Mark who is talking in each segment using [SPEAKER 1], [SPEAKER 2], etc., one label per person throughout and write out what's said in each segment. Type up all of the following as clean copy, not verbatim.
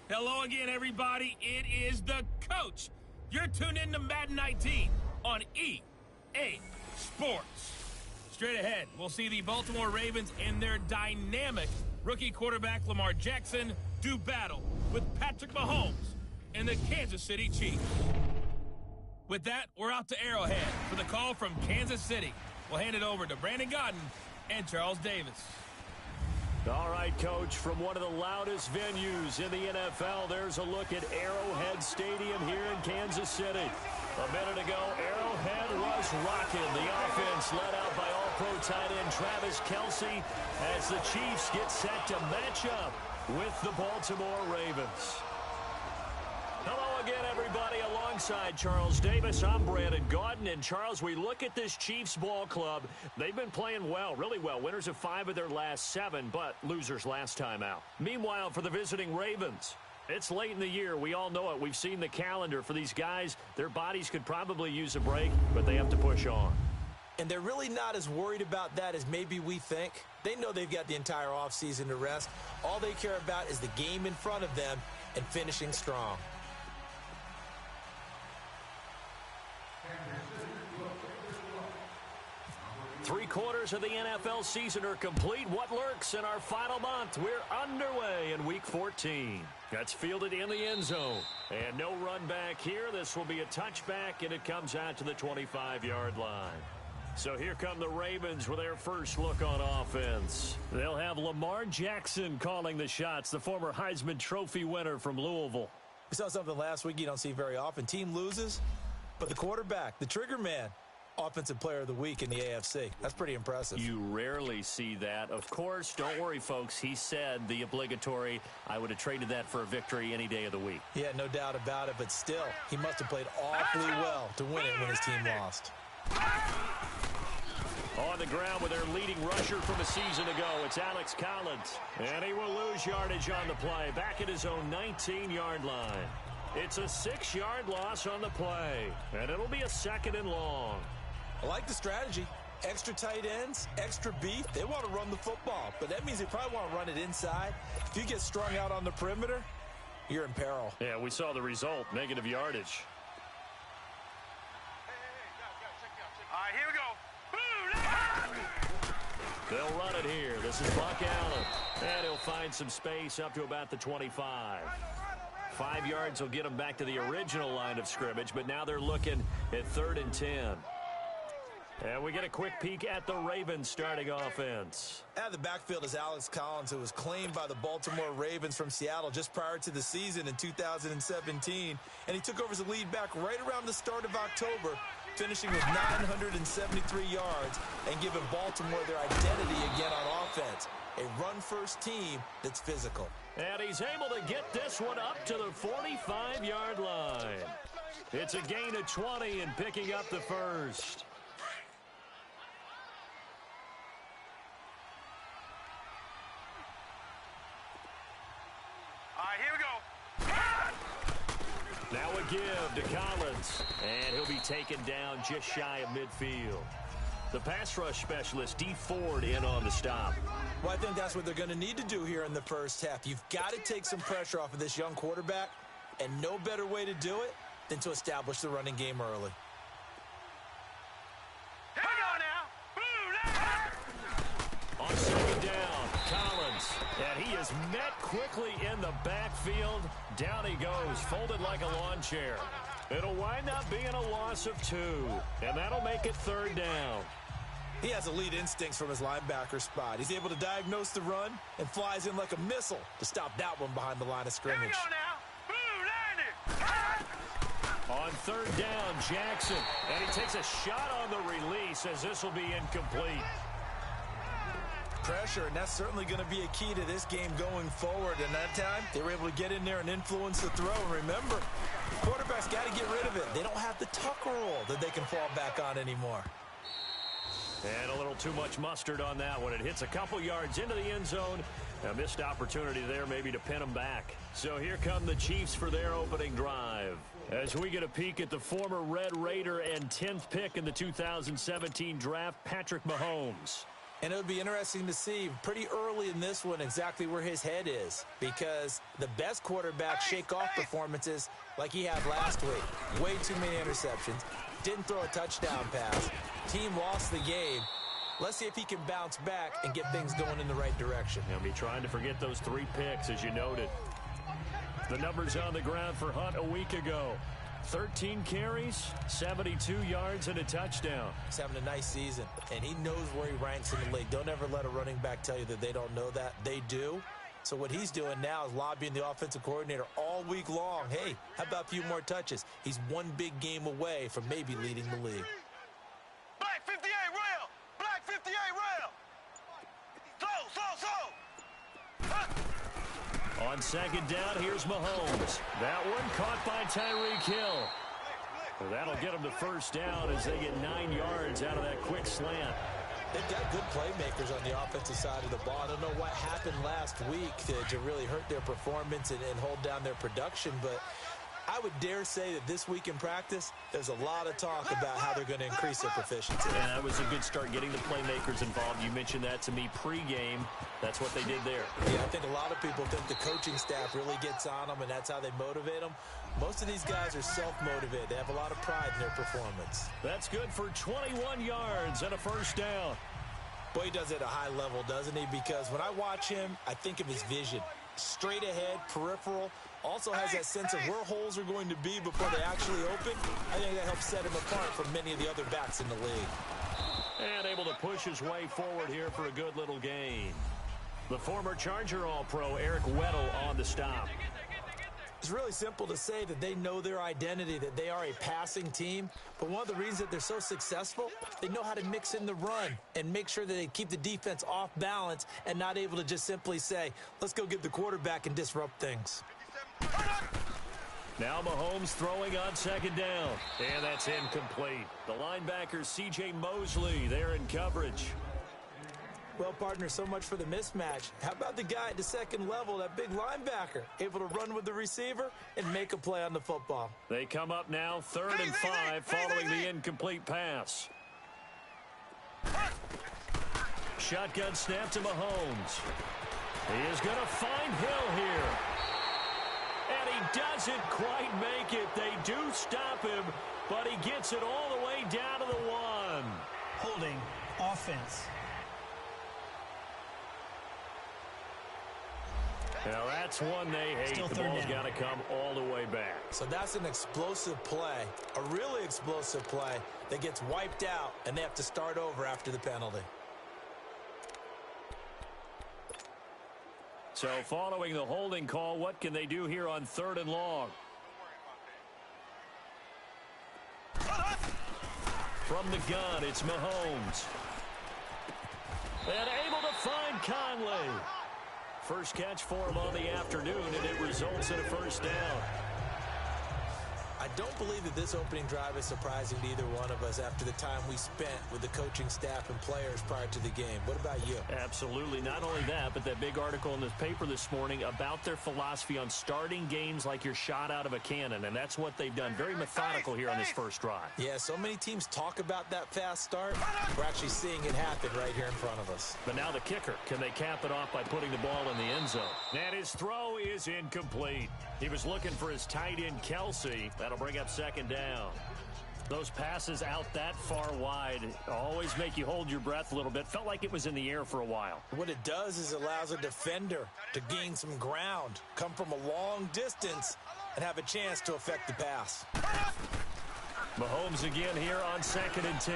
[SPEAKER 1] Hello again, everybody. It is the coach. You're tuned in to Madden 19 on EA Sports. Straight ahead, we'll see the Baltimore Ravens and their dynamic rookie quarterback Lamar Jackson do battle with Patrick Mahomes and the Kansas City Chiefs. With that, we're out to Arrowhead for the call from Kansas City. We'll hand it over to Brandon Gaudin and Charles Davis.
[SPEAKER 2] All right, Coach, from one of the loudest venues in the NFL, there's a look at Arrowhead Stadium here in Kansas City. A minute ago, Arrowhead was rocking. The offense led out by All-Pro tight end Travis Kelce as the Chiefs get set to match up with the Baltimore Ravens. Hello again, everybody. Alongside Charles Davis, I'm Brandon Gaudin. And, Charles, we look at this Chiefs ball club. They've been playing well, really well. Winners of 5 of their last 7, but losers last time out. Meanwhile, for the visiting Ravens, it's late in the year. We all know it. We've seen the calendar. For these guys, their bodies could probably use a break, but they have to push on.
[SPEAKER 3] And they're really not as worried about that as maybe we think. They know they've got the entire offseason to rest. All they care about is the game in front of them and finishing strong.
[SPEAKER 2] Three-quarters of the NFL season are complete. What lurks in our final month? We're underway in Week 14. That's fielded in the end zone. And no run back here. This will be a touchback, and it comes out to the 25-yard line. So here come the Ravens with their first look on offense. They'll have Lamar Jackson calling the shots, the former Heisman Trophy winner from Louisville.
[SPEAKER 3] We saw something last week you don't see very often. Team loses, but the quarterback, the trigger man, Offensive Player of the Week in the AFC. That's pretty impressive.
[SPEAKER 2] You rarely see that. Of course, don't worry, folks. He said the obligatory, I would have traded that for a victory any day of the week.
[SPEAKER 3] Yeah, no doubt about it, but still, he must have played awfully well to win it when his team lost.
[SPEAKER 2] On the ground with their leading rusher from a season ago, it's Alex Collins. And he will lose yardage on the play, back at his own 19-yard line. It's a 6-yard loss on the play, and it'll be a 2nd and long.
[SPEAKER 3] I like the strategy. Extra tight ends, extra beef. They want to run the football, but that means they probably want to run it inside. If you get strung out on the perimeter, you're in peril.
[SPEAKER 2] Yeah, we saw the result, negative yardage.
[SPEAKER 4] All right, here we go.
[SPEAKER 2] They'll run it here. This is Buck Allen, and he'll find some space up to about the 25. 5 yards will get them back to the original line of scrimmage, but now they're looking at 3rd and 10. And we get a quick peek at the Ravens starting offense.
[SPEAKER 3] Out of the backfield is Alex Collins, who was claimed by the Baltimore Ravens from Seattle just prior to the season in 2017. And he took over as a lead back right around the start of October, finishing with 973 yards and giving Baltimore their identity again on offense. A run-first team that's physical.
[SPEAKER 2] And he's able to get this one up to the 45-yard line. It's a gain of 20 and picking up the first.
[SPEAKER 4] All right, here we go.
[SPEAKER 2] Now a give to Collins, and he'll be taken down just shy of midfield. The pass rush specialist, Dee Ford, in on the stop.
[SPEAKER 3] Well, I think that's what they're going to need to do here in the first half. You've got to take some pressure off of this young quarterback, and no better way to do it than to establish the running game early.
[SPEAKER 4] Here we go now.
[SPEAKER 2] On 2nd down, Collins, and he is met quickly in the backfield. Down he goes, folded like a lawn chair. It'll wind up being a loss of 2, and that'll make it 3rd down.
[SPEAKER 3] He has elite instincts from his linebacker spot. He's able to diagnose the run and flies in like a missile to stop that one behind the line of scrimmage.
[SPEAKER 4] Here we go now.
[SPEAKER 2] On 3rd down, Jackson, and he takes a shot on the release as this will be incomplete.
[SPEAKER 3] Pressure, and that's certainly going to be a key to this game going forward. And that time, they were able to get in there and influence the throw. And remember, quarterbacks got to get rid of it. They don't have the tuck roll that they can fall back on anymore.
[SPEAKER 2] And a little too much mustard on that one. It hits a couple yards into the end zone. A missed opportunity there maybe to pin them back. So here come the Chiefs for their opening drive. As we get a peek at the former Red Raider and 10th pick in the 2017 draft, Patrick Mahomes.
[SPEAKER 3] And it would be interesting to see pretty early in this one exactly where his head is, because the best quarterbacks shake off performances like he had last week. Way too many interceptions. Didn't throw a touchdown pass. Team lost the game. Let's see if he can bounce back and get things going in the right direction.
[SPEAKER 2] He'll be trying to forget those 3 picks, as you noted. The numbers on the ground for Hunt a week ago. 13 carries, 72 yards, and a touchdown.
[SPEAKER 3] He's having a nice season, and he knows where he ranks in the league. Don't ever let a running back tell you that they don't know that. They do. So what he's doing now is lobbying the offensive coordinator all week long. Hey, how about a few more touches? He's one big game away from maybe leading the league.
[SPEAKER 4] Black 58 rail! Black 58 rail! Slow!
[SPEAKER 2] On second down, here's Mahomes. That one caught by Tyreek Hill. Well, that'll get him to first down as they get 9 yards out of that quick slant.
[SPEAKER 3] They've got good playmakers on the offensive side of the ball. I don't know what happened last week to really hurt their performance and hold down their production, but I would dare say that this week in practice, there's a lot of talk about how they're going to increase their proficiency.
[SPEAKER 2] And that was a good start getting the playmakers involved. You mentioned that to me pregame. That's what they did there.
[SPEAKER 3] Yeah, I think a lot of people think the coaching staff really gets on them, and that's how they motivate them. Most of these guys are self-motivated. They have a lot of pride in their performance.
[SPEAKER 2] That's good for 21 yards and a first down.
[SPEAKER 3] Boy, he does it at a high level, doesn't he? Because when I watch him, I think of his vision. Straight ahead, peripheral. Also has that sense of where holes are going to be before they actually open. I think that helps set him apart from many of the other backs in the league.
[SPEAKER 2] And able to push his way forward here for a good little gain. The former Charger All-Pro Eric Weddle on the stop.
[SPEAKER 3] It's really simple to say that they know their identity, that they are a passing team. But one of the reasons that they're so successful, they know how to mix in the run and make sure that they keep the defense off balance and not able to just simply say, let's go get the quarterback and disrupt things.
[SPEAKER 2] Now Mahomes throwing on second down. And that's incomplete. The linebacker C.J. Mosley there in coverage.
[SPEAKER 3] Well, partner, so much for the mismatch. How about the guy at the second level, that big linebacker, able to run with the receiver and make a play on the football?
[SPEAKER 2] They come up now 3rd and 5 following the incomplete pass. Shotgun snap to Mahomes. He is going to find Hill here. And he doesn't quite make it. They do stop him, but he gets it all the way down to the 1.
[SPEAKER 5] Holding offense.
[SPEAKER 2] Now that's one they hate.
[SPEAKER 5] Still
[SPEAKER 2] the
[SPEAKER 5] third
[SPEAKER 2] ball's
[SPEAKER 5] down.
[SPEAKER 2] got to come all the way back.
[SPEAKER 3] So that's an explosive play, a really explosive play that gets wiped out, and they have to start over after the penalty.
[SPEAKER 2] So following the holding call, what can they do here on 3rd and long? From the gun, it's Mahomes. And able to find Conley. First catch for him on the afternoon, and it results in a first down.
[SPEAKER 3] I don't believe that this opening drive is surprising to either one of us after the time we spent with the coaching staff and players prior to the game. What about you?
[SPEAKER 2] Absolutely. Not only that, but that big article in the paper this morning about their philosophy on starting games like you're shot out of a cannon, and that's what they've done. Very methodical here on this first drive.
[SPEAKER 3] Yeah, so many teams talk about that fast start. We're actually seeing it happen right here in front of us.
[SPEAKER 2] But now the kicker. Can they cap it off by putting the ball in the end zone? And his throw is incomplete. He was looking for his tight end, Kelsey. That'll bring up second down. Those passes out that far wide always make you hold your breath a little bit. Felt like it was in the air for a while.
[SPEAKER 3] What it does is it allows a defender to gain some ground, come from a long distance, and have a chance to affect the pass.
[SPEAKER 2] Mahomes again here on 2nd and 10.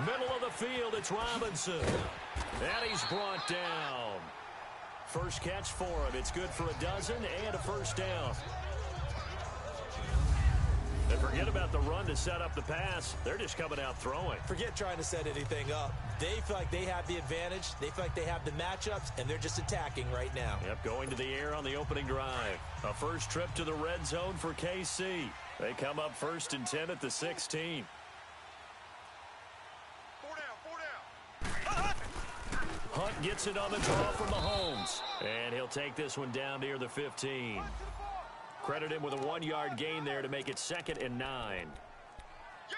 [SPEAKER 2] Middle of the field, it's Robinson. And he's brought down. First catch for him. It's good for a dozen and a first down. And forget about the run to set up the pass. They're just coming out throwing.
[SPEAKER 3] Forget trying to set anything up. They feel like they have the advantage. They feel like they have the matchups, and they're just attacking right now.
[SPEAKER 2] Yep, going to the air on the opening drive. A first trip to the red zone for KC. They come up 1st and 10 at the 16.
[SPEAKER 4] 4 down.
[SPEAKER 2] Hunt gets it on the draw from Mahomes. And he'll take this one down near the 15. Credit him with a 1-yard gain there to make it 2nd and 9.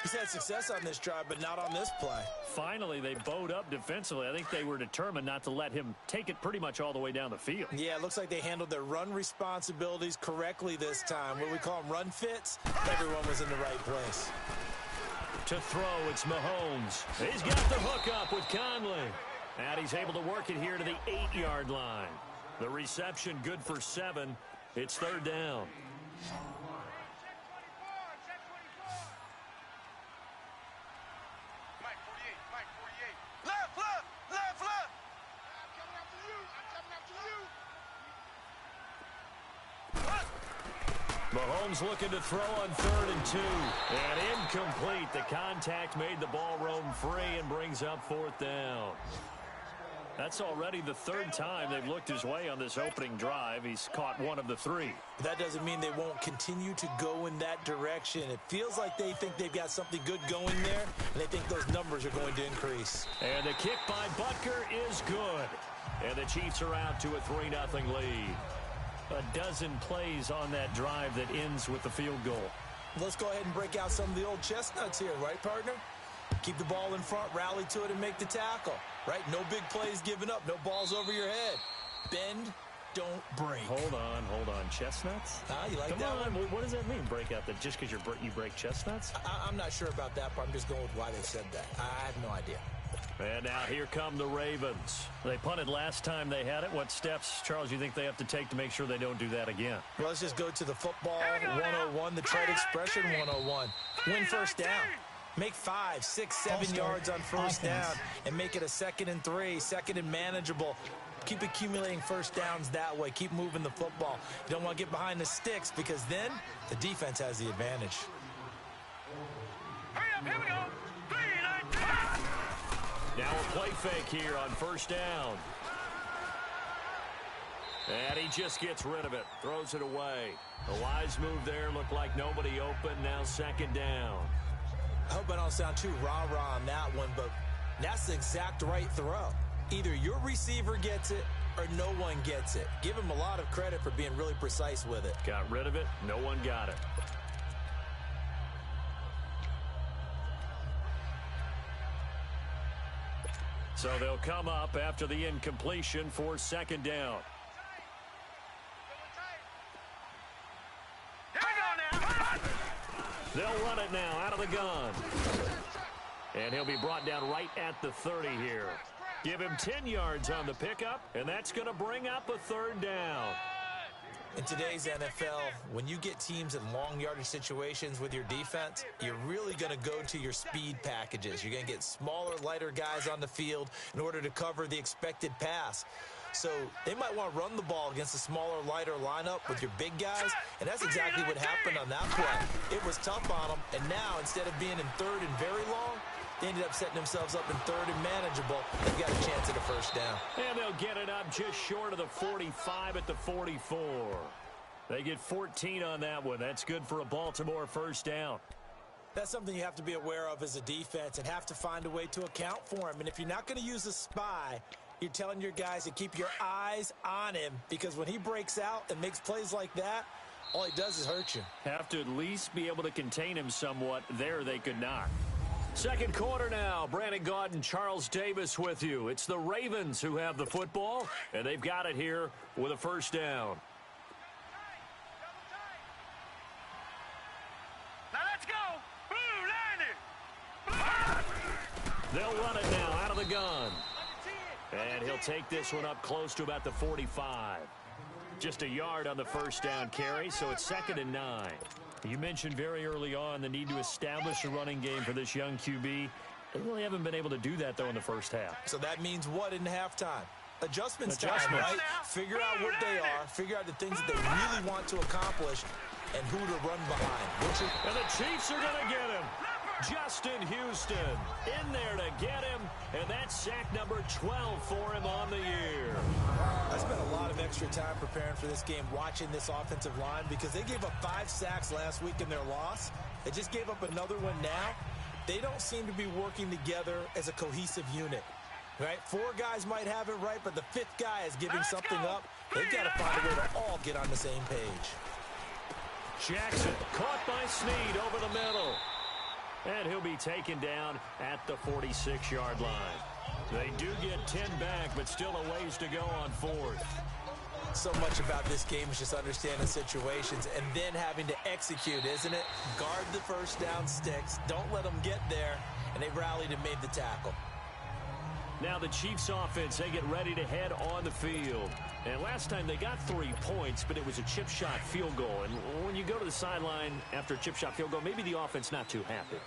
[SPEAKER 3] He's had success on this drive, but not on this play.
[SPEAKER 2] Finally, they bowed up defensively. I think they were determined not to let him take it pretty much all the way down the field.
[SPEAKER 3] Yeah, it looks like they handled their run responsibilities correctly this time. What do we call them, run fits? Everyone was in the right place.
[SPEAKER 2] To throw, it's Mahomes. He's got the hook up with Conley. And he's able to work it here to the 8-yard line. The reception good for 7. It's third down.
[SPEAKER 4] Mike 48, Mike 48. Left, left, left, left. I'm coming after you. I'm coming after you.
[SPEAKER 2] Mahomes looking to throw on 3rd and 2. And incomplete. The contact made the ball roam free and brings up 4th down. That's already the 3rd time they've looked his way on this opening drive. He's caught 1 of the 3.
[SPEAKER 3] That doesn't mean they won't continue to go in that direction. It feels like they think they've got something good going there, and they think those numbers are going to increase.
[SPEAKER 2] And the kick by Butker is good. And the Chiefs are out to a 3-0 lead. A dozen plays on that drive that ends with the field goal.
[SPEAKER 3] Let's go ahead and break out some of the old chestnuts here, right, partner? Keep the ball in front, rally to it, and make the tackle, right? No big plays given up, no balls over your head. Bend, don't break.
[SPEAKER 2] Hold on. Chestnuts?
[SPEAKER 3] You like
[SPEAKER 2] Come
[SPEAKER 3] that
[SPEAKER 2] on.
[SPEAKER 3] one?
[SPEAKER 2] What does that mean, break out? That just because you break chestnuts?
[SPEAKER 3] I'm not sure about that part. I'm just going with why they said that. I have no idea.
[SPEAKER 2] And now here come the Ravens. They punted last time they had it. What steps, Charles, you think they have to take to make sure they don't do that again?
[SPEAKER 3] Well, let's just go to the football 101, the trade expression 101. Win first down. Make 5, 6, 7 yards on first down and make it a 2nd and 3, 2nd and manageable. Keep accumulating first downs that way. Keep moving the football. You don't want to get behind the sticks because then the defense has the advantage.
[SPEAKER 4] Hurry up, here we go. 3, 9, 10.
[SPEAKER 2] Now a play fake here on first down. And he just gets rid of it. Throws it away. A wise move there. Looked like nobody open. Now 2nd down.
[SPEAKER 3] I hope I don't sound too rah-rah on that one, but that's the exact right throw. Either your receiver gets it or no one gets it. Give him a lot of credit for being really precise with it.
[SPEAKER 2] Got rid of it. No one got it. So they'll come up after the incompletion for 2nd down.
[SPEAKER 4] Here we go now.
[SPEAKER 2] They'll run it now out of the gun. And he'll be brought down right at the 30 here. Give him 10 yards on the pickup, and that's going to bring up a 3rd down.
[SPEAKER 3] In today's NFL, when you get teams in long yardage situations with your defense, you're really going to go to your speed packages. You're going to get smaller, lighter guys on the field in order to cover the expected pass. So they might want to run the ball against a smaller, lighter lineup with your big guys, and that's exactly what happened on that play. It was tough on them, and now instead of being in 3rd and very long, they ended up setting themselves up in 3rd and manageable. They've got a chance at a first down.
[SPEAKER 2] And they'll get it up just short of the 45 at the 44. They get 14 on that one. That's good for a Baltimore first down.
[SPEAKER 3] That's something you have to be aware of as a defense and have to find a way to account for him. And if you're not going to use a spy, you're telling your guys to keep your eyes on him, because when he breaks out and makes plays like that, all he does is hurt you.
[SPEAKER 2] Have to at least be able to contain him somewhat. There they could not. Second quarter now. Brandon Gaudin and Charles Davis with you. It's the Ravens who have the football, and they've got it here with a first down.
[SPEAKER 4] Now let's go. Blue, line it.
[SPEAKER 2] They'll run it now out of the gun. And he'll take this one up close to about the 45. Just a yard on the first down carry, so it's 2nd and 9. You mentioned very early on the need to establish a running game for this young QB. They really haven't been able to do that, though, in the first half.
[SPEAKER 3] So that means what in halftime? Adjustments time, right? Figure out what they are, figure out the things that they really want to accomplish, and who to run behind.
[SPEAKER 2] And the Chiefs are going to get him. Justin Houston in there to get him, and that's sack number 12 for him on the year.
[SPEAKER 3] I spent a lot of extra time preparing for this game, watching this offensive line, because they gave up 5 sacks last week in their loss. They just gave up another one now. They don't seem to be working together as a cohesive unit, right? 4 guys might have it right, but the 5th guy is giving something up. They've got to find a way to all get on the same page.
[SPEAKER 2] Jackson caught by Snead over the middle. And he'll be taken down at the 46-yard line. They do get 10 back, but still a ways to go on fourth.
[SPEAKER 3] So much about this game is just understanding situations and then having to execute, isn't it? Guard the first down sticks. Don't let them get there. And they rallied and made the tackle.
[SPEAKER 2] Now the Chiefs offense, they get ready to head on the field. And last time they got 3 points, but it was a chip shot field goal. And when you go to the sideline after a chip shot field goal, maybe the offense not too happy.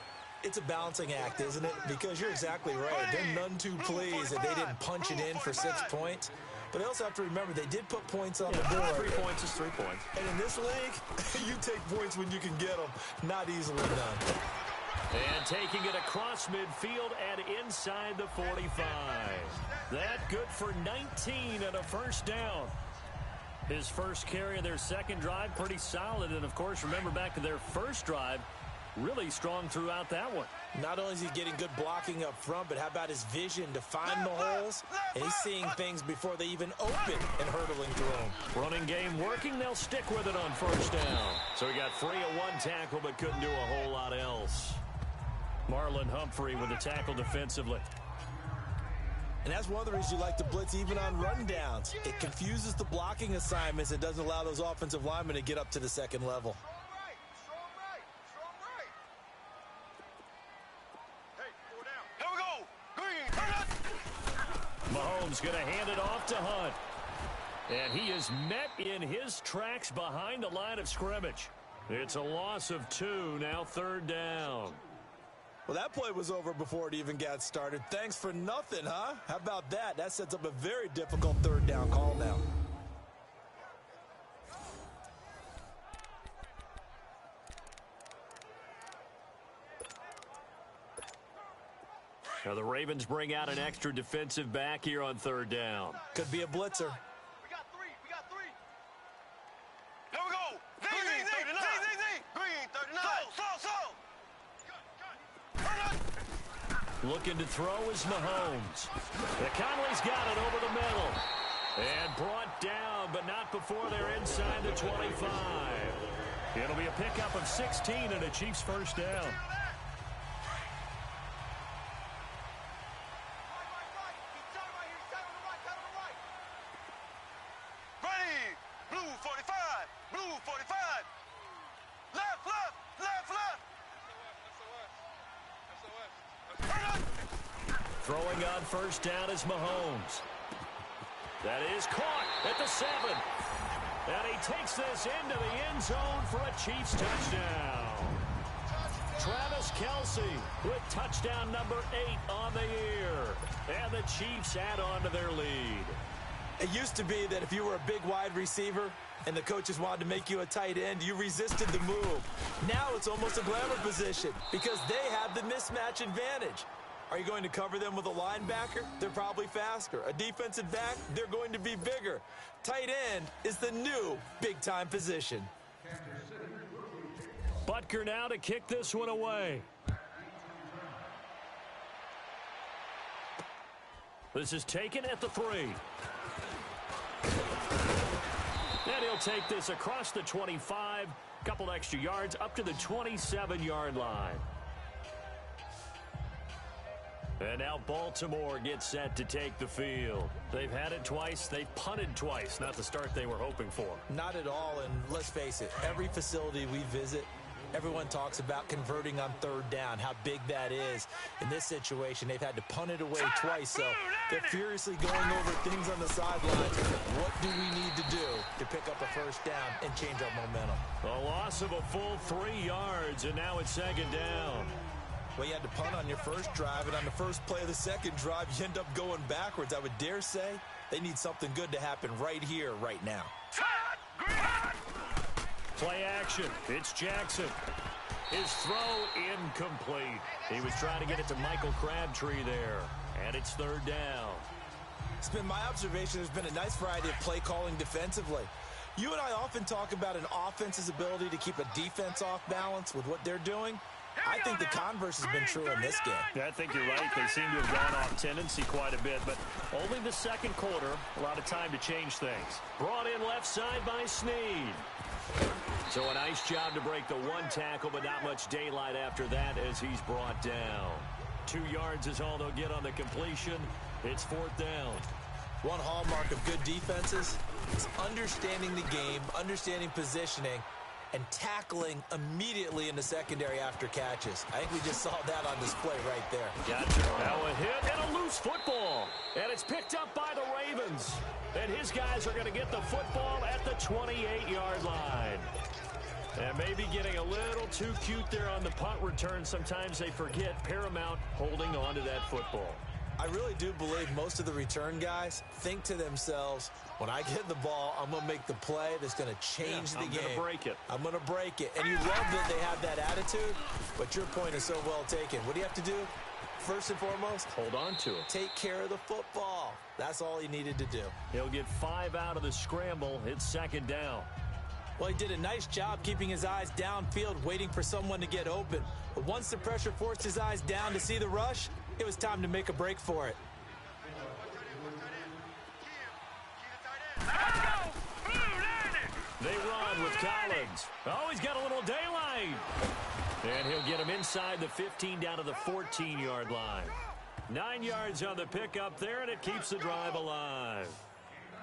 [SPEAKER 3] It's a balancing act, isn't it? Because you're exactly right. They're none too pleased that they didn't punch it in for 6 points. But they also have to remember they did put points on the board.
[SPEAKER 2] 3 points is 3 points.
[SPEAKER 3] And in this league, you take points when you can get them. Not easily done.
[SPEAKER 2] And taking it across midfield and inside the 45. That good for 19 and a first down. His first carry of their second drive, pretty solid. And, of course, remember back to their first drive, really strong throughout that one.
[SPEAKER 3] Not only is he getting good blocking up front, but how about his vision to find the holes? And he's seeing things before they even open and hurtling through them.
[SPEAKER 2] Running game working. They'll stick with it on first down. So he got free of 1 tackle, but couldn't do a whole lot else. Marlon Humphrey with the tackle defensively.
[SPEAKER 3] And that's one of the reasons you like to blitz even on rundowns. It confuses the blocking assignments and doesn't allow those offensive linemen to get up to the second level.
[SPEAKER 2] Mahomes going to hand it off to Hunt. And he is met in his tracks behind the line of scrimmage. It's a loss of 2, now third down.
[SPEAKER 3] Well, that play was over before it even got started. Thanks for nothing, huh? How about that? That sets up a very difficult third down call now.
[SPEAKER 2] Now the Ravens bring out an extra defensive back here on third down.
[SPEAKER 3] Could be a blitzer.
[SPEAKER 4] We got three. Here we go. Green 39. Green 39.
[SPEAKER 2] Looking to throw is Mahomes. Conley's got it over the middle. And brought down, but not before they're inside the 25. It'll be a pickup of 16 and a Chiefs first down. Throwing on first down is Mahomes. That is caught at the 7. And he takes this into the end zone for a Chiefs touchdown. Travis Kelce with touchdown number 8 on the year. And the Chiefs add on to their lead.
[SPEAKER 3] It used to be that if you were a big wide receiver and the coaches wanted to make you a tight end, you resisted the move. Now it's almost a glamour position because they have the mismatch advantage. Are you going to cover them with a linebacker? They're probably faster. A defensive back? They're going to be bigger. Tight end is the new big-time position.
[SPEAKER 2] Butker now to kick this one away. This is taken at the 3. And he'll take this across the 25. Couple extra yards up to the 27-yard line. And now Baltimore gets set to take the field. They've had it twice. They've punted twice. Not the start they were hoping for.
[SPEAKER 3] Not at all, and let's face it, every facility we visit, everyone talks about converting on third down, how big that is. In this situation, they've had to punt it away twice, so they're furiously going over things on the sidelines. What do we need to do to pick up a first down and change our momentum?
[SPEAKER 2] A loss of a full 3 yards, and now it's second down.
[SPEAKER 3] Well, you had to punt on your first drive, and on the first play of the second drive, you end up going backwards. I would dare say they need something good to happen right here, right now.
[SPEAKER 2] Play action. It's Jackson. His throw incomplete. He was trying to get it to Michael Crabtree there, and it's third down.
[SPEAKER 3] It's been my observation there's been a nice variety of play calling defensively. You and I often talk about an offense's ability to keep a defense off balance with what they're doing. I think the converse has been true in this game.
[SPEAKER 2] Yeah, I think you're right. They seem to have gone off tendency quite a bit, but only the second quarter, a lot of time to change things. Brought in left side by Snead. So a nice job to break the one tackle, but not much daylight after that as he's brought down. 2 yards is all they'll get on the completion. It's 4th down.
[SPEAKER 3] One hallmark of good defenses is understanding the game, understanding positioning, and tackling immediately in the secondary after catches. I think we just saw that on display right there.
[SPEAKER 2] Gotcha. Now a hit and a loose football. And it's picked up by the Ravens. And his guys are going to get the football at the 28-yard line. And maybe getting a little too cute there on the punt return. Sometimes they forget paramount holding on to that football.
[SPEAKER 3] I really do believe most of the return guys think to themselves, when I get the ball, I'm going to make the play that's going to change the game.
[SPEAKER 2] I'm going to break it.
[SPEAKER 3] I'm going to break it. And you love that they have that attitude, but your point is so well taken. What do you have to do? First and foremost,
[SPEAKER 2] hold on to it.
[SPEAKER 3] Take care of the football. That's all he needed to do.
[SPEAKER 2] He'll get 5 out of the scramble. It's 2nd down.
[SPEAKER 3] Well, he did a nice job keeping his eyes downfield, waiting for someone to get open. But once the pressure forced his eyes down to see the rush, it was time to make a break for it.
[SPEAKER 2] They run with Collins. Oh, he's got a little daylight. And he'll get him inside the 15 down to the 14-yard line. 9 yards on the pickup there, and it keeps the drive alive.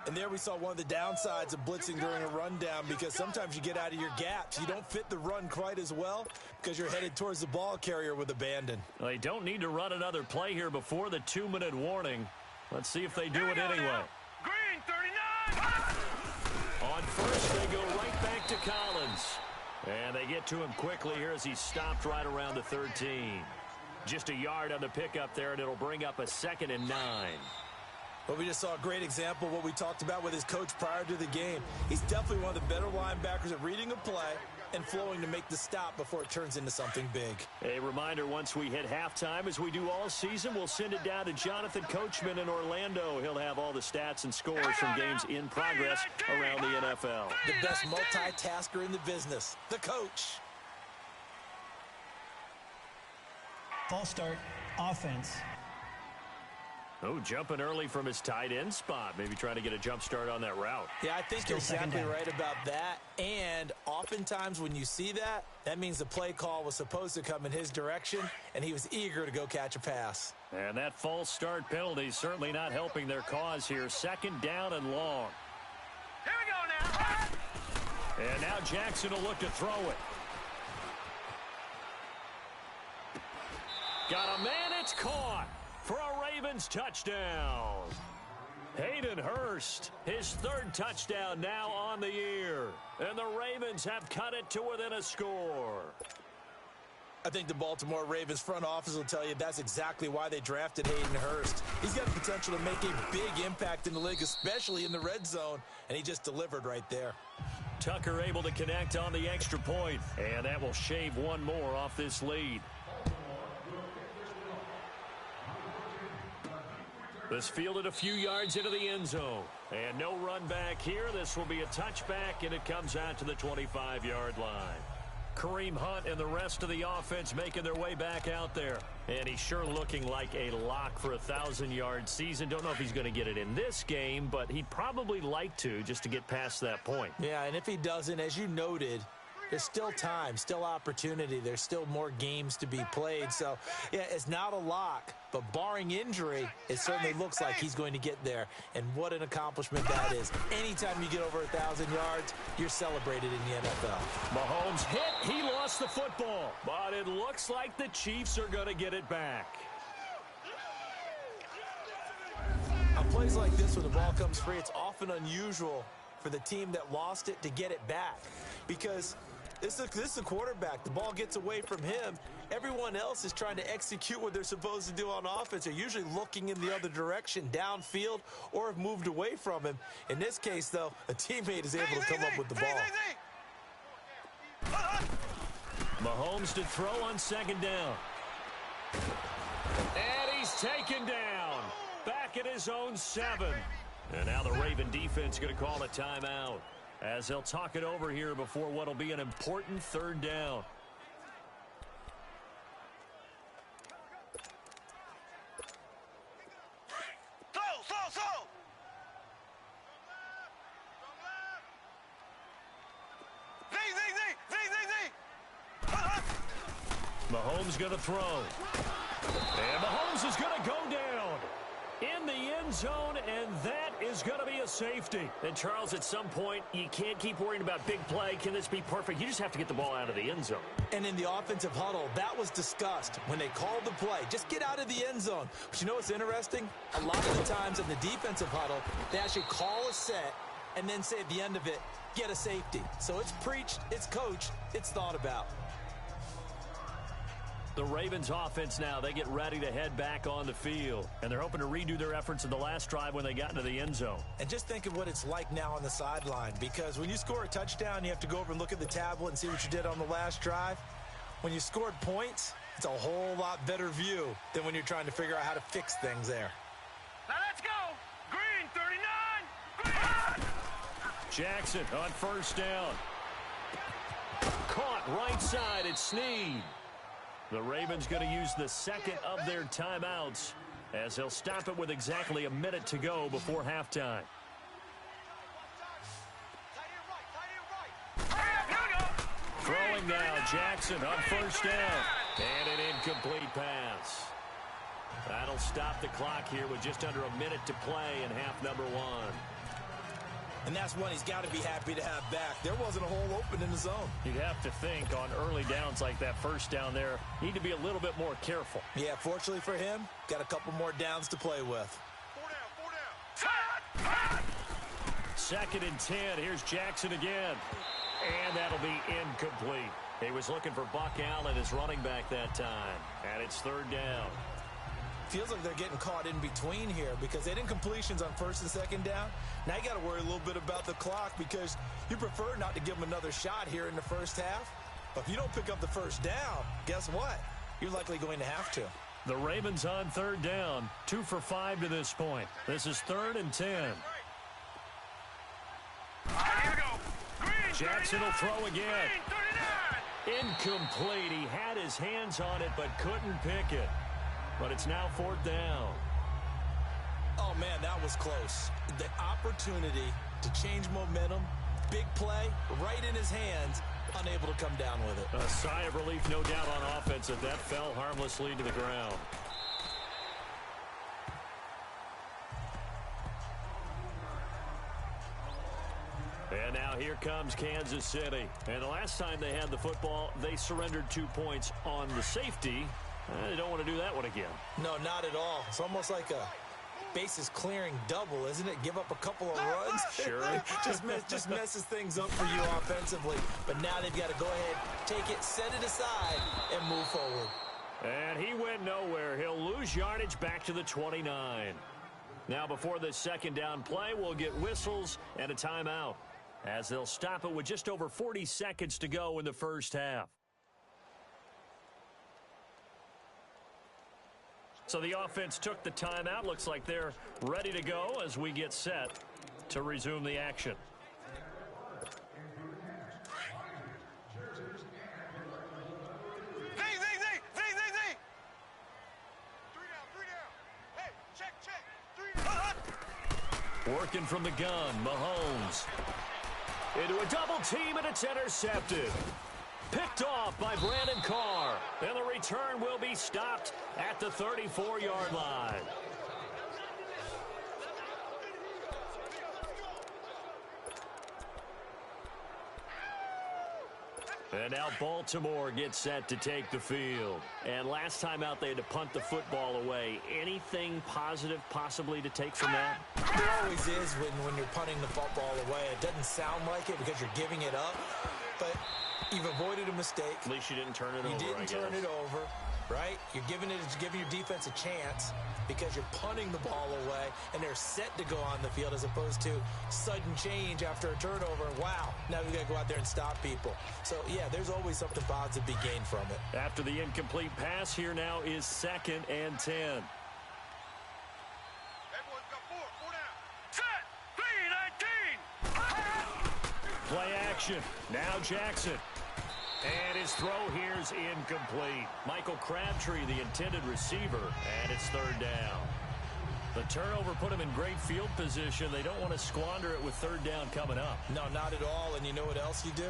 [SPEAKER 3] And there we saw one of the downsides of blitzing during a rundown, because sometimes you get out of your gaps. You don't fit the run quite as well because you're headed towards the ball carrier with abandon.
[SPEAKER 2] Well, they don't need to run another play here before the 2-minute warning. Let's see if they do it anyway.
[SPEAKER 4] Green 39.
[SPEAKER 2] On first, they go right back to Collins. And they get to him quickly here as he's stopped right around the 13. Just a yard on the pickup there, and it'll bring up a 2nd and 9.
[SPEAKER 3] But we just saw a great example of what we talked about with his coach prior to the game. He's definitely one of the better linebackers at reading a play and flowing to make the stop before it turns into something big.
[SPEAKER 2] A reminder, once we hit halftime, as we do all season, we'll send it down to Jonathan Coachman in Orlando. He'll have all the stats and scores from games in progress around the NFL.
[SPEAKER 3] The best multitasker in the business, the coach.
[SPEAKER 5] False start, offense.
[SPEAKER 2] Oh, jumping early from his tight end spot. Maybe trying to get a jump start on that route.
[SPEAKER 3] Yeah, I think you're exactly right about that. And oftentimes when you see that, that means the play call was supposed to come in his direction, and he was eager to go catch a pass.
[SPEAKER 2] And that false start penalty is certainly not helping their cause here. 2nd down and long.
[SPEAKER 4] Here we go now.
[SPEAKER 2] And now Jackson will look to throw it. Got a man, it's caught for a Ravens touchdown. Hayden Hurst, his 3rd touchdown now on the year. And the Ravens have cut it to within a score.
[SPEAKER 3] I think the Baltimore Ravens front office will tell you that's exactly why they drafted Hayden Hurst. He's got the potential to make a big impact in the league, especially in the red zone, and he just delivered right there.
[SPEAKER 2] Tucker able to connect on the extra point, and that will shave one more off this lead. This fielded a few yards into the end zone. And no run back here. This will be a touchback, and it comes out to the 25-yard line. Kareem Hunt and the rest of the offense making their way back out there. And he's sure looking like a lock for a 1,000-yard season. Don't know if he's going to get it in this game, but he'd probably like to just to get past that point.
[SPEAKER 3] Yeah, and if he doesn't, as you noted, there's still time, still opportunity. There's still more games to be played. So, yeah, it's not a lock, but barring injury, it certainly looks like he's going to get there. And what an accomplishment that is. Anytime you get over 1,000 yards, you're celebrated in the NFL.
[SPEAKER 2] Mahomes hit. He lost the football. But it looks like the Chiefs are going to get it back.
[SPEAKER 3] On plays like this, when the ball comes free, it's often unusual for the team that lost it to get it back. Because this is a quarterback. The ball gets away from him. Everyone else is trying to execute what they're supposed to do on offense. They're usually looking in the other direction, downfield, or have moved away from him. In this case, though, a teammate is able to come up with the ball.
[SPEAKER 2] Mahomes to throw on 2nd down. And he's taken down. Back at his own 7. And now the Raven defense going to call a timeout, as they'll talk it over here before what will be an important 3rd down.
[SPEAKER 4] Slow. Zing.
[SPEAKER 2] Mahomes going to throw. And Mahomes is going to go down in the end zone, and that is going to be a safety.
[SPEAKER 6] And, Charles, at some point, you can't keep worrying about big play. Can this be perfect? You just have to get the ball out of the end zone.
[SPEAKER 3] And in the offensive huddle, that was discussed when they called the play. Just get out of the end zone. But you know what's interesting? A lot of the times in the defensive huddle, they actually call a set and then say at the end of it, get a safety. So it's preached, it's coached, it's thought about.
[SPEAKER 2] The Ravens offense now, they get ready to head back on the field. And they're hoping to redo their efforts in the last drive when they got into the end zone.
[SPEAKER 3] And just think of what it's like now on the sideline, because when you score a touchdown, you have to go over and look at the tablet and see what you did on the last drive. When you scored points, it's a whole lot better view than when you're trying to figure out how to fix things there.
[SPEAKER 4] Now let's go. Green, 39. Green.
[SPEAKER 2] Jackson on first down. Caught right side at Snead. The Ravens going to use the second of their timeouts as they'll stop it with exactly a minute to go before halftime. Throwing now, Jackson on first down. And an incomplete pass. That'll stop the clock here with just under a minute to play in half number one.
[SPEAKER 3] And that's one he's got to be happy to have back. There wasn't a hole open in the zone.
[SPEAKER 2] You'd have to think on early downs like that first down there, need to be a little bit more careful.
[SPEAKER 3] Yeah, fortunately for him, got a couple more downs to play with.
[SPEAKER 4] 4 down.
[SPEAKER 2] Second and 10. Here's Jackson again. And that'll be incomplete. He was looking for Buck Allen as running back that time. And it's third down.
[SPEAKER 3] Feels like they're getting caught in between here because they didn't completions on first and second down. Now you got to worry a little bit about the clock because you prefer not to give them another shot here in the first half. But if you don't pick up the first down, guess what? You're likely going to have to.
[SPEAKER 2] The Ravens on third down, 2 for 5 to this point. This is third and 10.
[SPEAKER 4] Here we go. Green,
[SPEAKER 2] Jackson will throw again.
[SPEAKER 4] Green, 39.
[SPEAKER 2] Incomplete. He had his hands on it but couldn't pick it. But it's now fourth down.
[SPEAKER 3] Oh, man, that was close. The opportunity to change momentum, big play, right in his hands, unable to come down with it.
[SPEAKER 2] A sigh of relief, no doubt, on offense that fell harmlessly to the ground. And now here comes Kansas City. And the last time they had the football, they surrendered 2 points on the safety. They don't want to do that one again.
[SPEAKER 3] No, not at all. It's almost like a bases clearing double, isn't it? Give up a couple of runs.
[SPEAKER 2] Sure.
[SPEAKER 3] just messes things up for you offensively. But now they've got to go ahead, take it, set it aside, and move forward.
[SPEAKER 2] And he went nowhere. He'll lose yardage back to the 29. Now before this second down play, we'll get whistles and a timeout as they'll stop it with just over 40 seconds to go in the first half. So the offense took the timeout. Looks like they're ready to go as we get set to resume the action.
[SPEAKER 4] Z. 3 down. Hey, check. 3 down.
[SPEAKER 2] Working from the gun, Mahomes. Into a double team, and it's intercepted. Picked off by Brandon Carr. And the return will be stopped at the 34-yard line. And now Baltimore gets set to take the field. And last time out, they had to punt the football away. Anything positive possibly to take from that?
[SPEAKER 3] There always is when you're punting the football away. It doesn't sound like it because you're giving it up, but you've avoided a mistake.
[SPEAKER 2] At least you didn't turn it over,
[SPEAKER 3] You didn't turn it over, right? You're giving your defense a chance because you're punting the ball away, and they're set to go on the field as opposed to sudden change after a turnover. Wow, now we got to go out there and stop people. So, yeah, there's always something positive to be gained from it.
[SPEAKER 2] After the incomplete pass, here now is 2nd and 10.
[SPEAKER 4] Everyone's got 4 down. Set. 3, 19.
[SPEAKER 2] Play action. Now Jackson. And his throw here's incomplete. Michael Crabtree, the intended receiver, and it's third down. The turnover put him in great field position. They don't want to squander it with third down coming up.
[SPEAKER 3] No, not at all. And you know what else you do?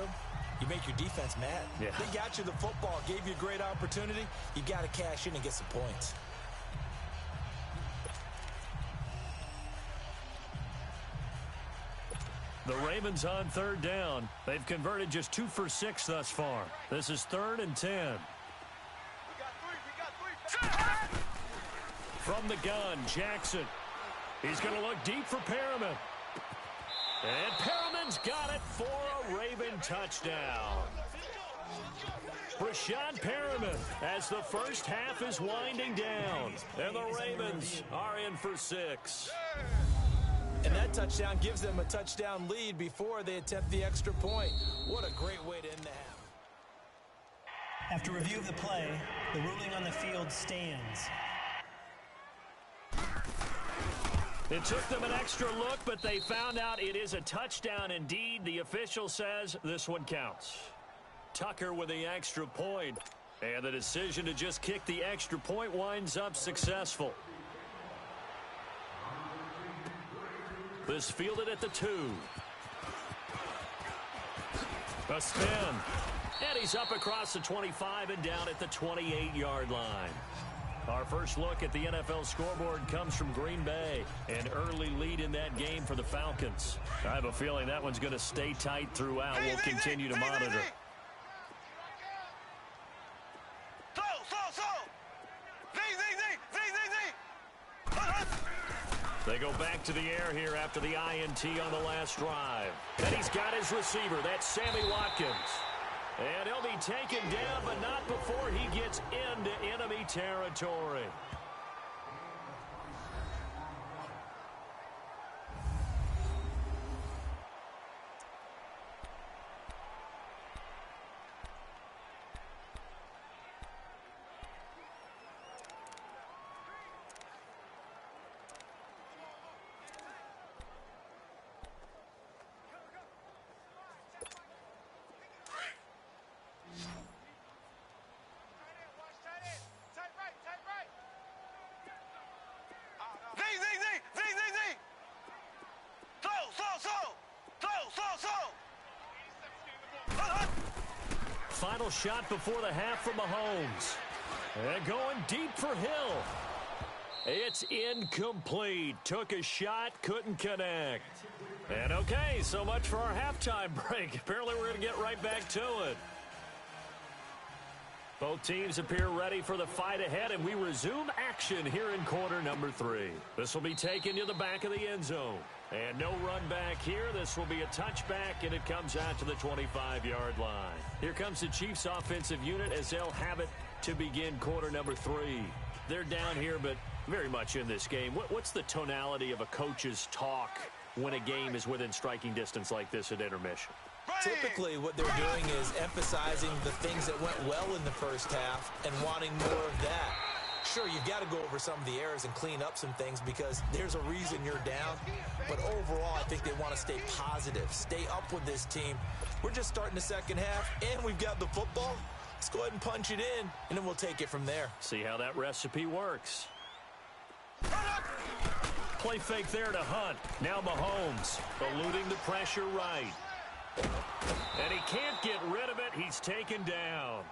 [SPEAKER 3] You make your defense mad.
[SPEAKER 2] Yeah.
[SPEAKER 3] They got you the football, gave you a great opportunity. You got to cash in and get some points.
[SPEAKER 2] The Ravens on third down. They've converted just 2 for 6 thus far. This is 3rd and 10.
[SPEAKER 4] We got three.
[SPEAKER 2] From the gun, Jackson. He's going to look deep for Perriman. And Perriman's got it for a Raven touchdown. Breshad Perriman as the first half is winding down. And the Ravens are in for 6.
[SPEAKER 3] And that touchdown gives them a touchdown lead before they attempt the extra point. What a great way to end the half.
[SPEAKER 5] After review of the play, the ruling on the field stands.
[SPEAKER 2] It took them an extra look, but they found out it is a touchdown indeed. The official says this one counts. Tucker with the extra point. And the decision to just kick the extra point winds up successful. This fielded at the 2. A spin. And he's up across the 25 and down at the 28-yard line. Our first look at the NFL scoreboard comes from Green Bay. An early lead in that game for the Falcons. I have a feeling that one's going to stay tight throughout. We'll continue to monitor. They go back to the air here after the INT on the last drive. And he's got his receiver. That's Sammy Watkins. And he'll be taken down, but not before he gets into enemy territory. Final shot before the half from Mahomes. And going deep for Hill. It's incomplete. Took a shot, couldn't connect. And okay, so much for our halftime break. Apparently we're going to get right back to it. Both teams appear ready for the fight ahead, and we resume action here in quarter number 3. This will be taken to the back of the end zone. And no run back here. This will be a touchback, and it comes out to the 25-yard line. Here comes the Chiefs offensive unit as they'll have it to begin quarter number 3. They're down here, but very much in this game. What's the tonality of a coach's talk when a game is within striking distance like this at intermission?
[SPEAKER 3] Typically, what they're doing is emphasizing the things that went well in the first half and wanting more of that. Sure, you've got to go over some of the errors and clean up some things because there's a reason you're down. But overall, I think they want to stay positive, stay up with this team. We're just starting the second half, and we've got the football. Let's go ahead and punch it in, and then we'll take it from there.
[SPEAKER 2] See how that recipe works. Play fake there to Hunt. Now Mahomes eluding the pressure right. And he can't get rid of it. He's taken down.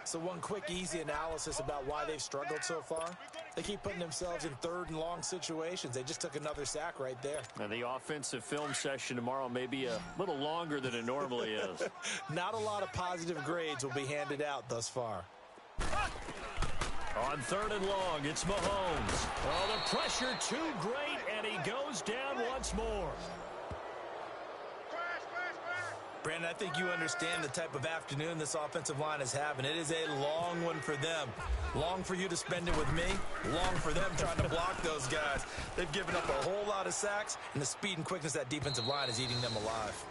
[SPEAKER 3] So one quick, easy analysis about why they've struggled so far. They keep putting themselves in third and long situations. They just took another sack right there.
[SPEAKER 2] And the offensive film session tomorrow may be a little longer than it normally is.
[SPEAKER 3] Not a lot of positive grades will be handed out thus far.
[SPEAKER 2] On third and long, it's Mahomes. Oh, the pressure too great, and he goes down once more.
[SPEAKER 3] Brandon, I think you understand the type of afternoon this offensive line is having. It is a long one for them. Long for you to spend it with me. Long for them trying to block those guys. They've given up a whole lot of sacks, and the speed and quickness of that defensive line is eating them alive.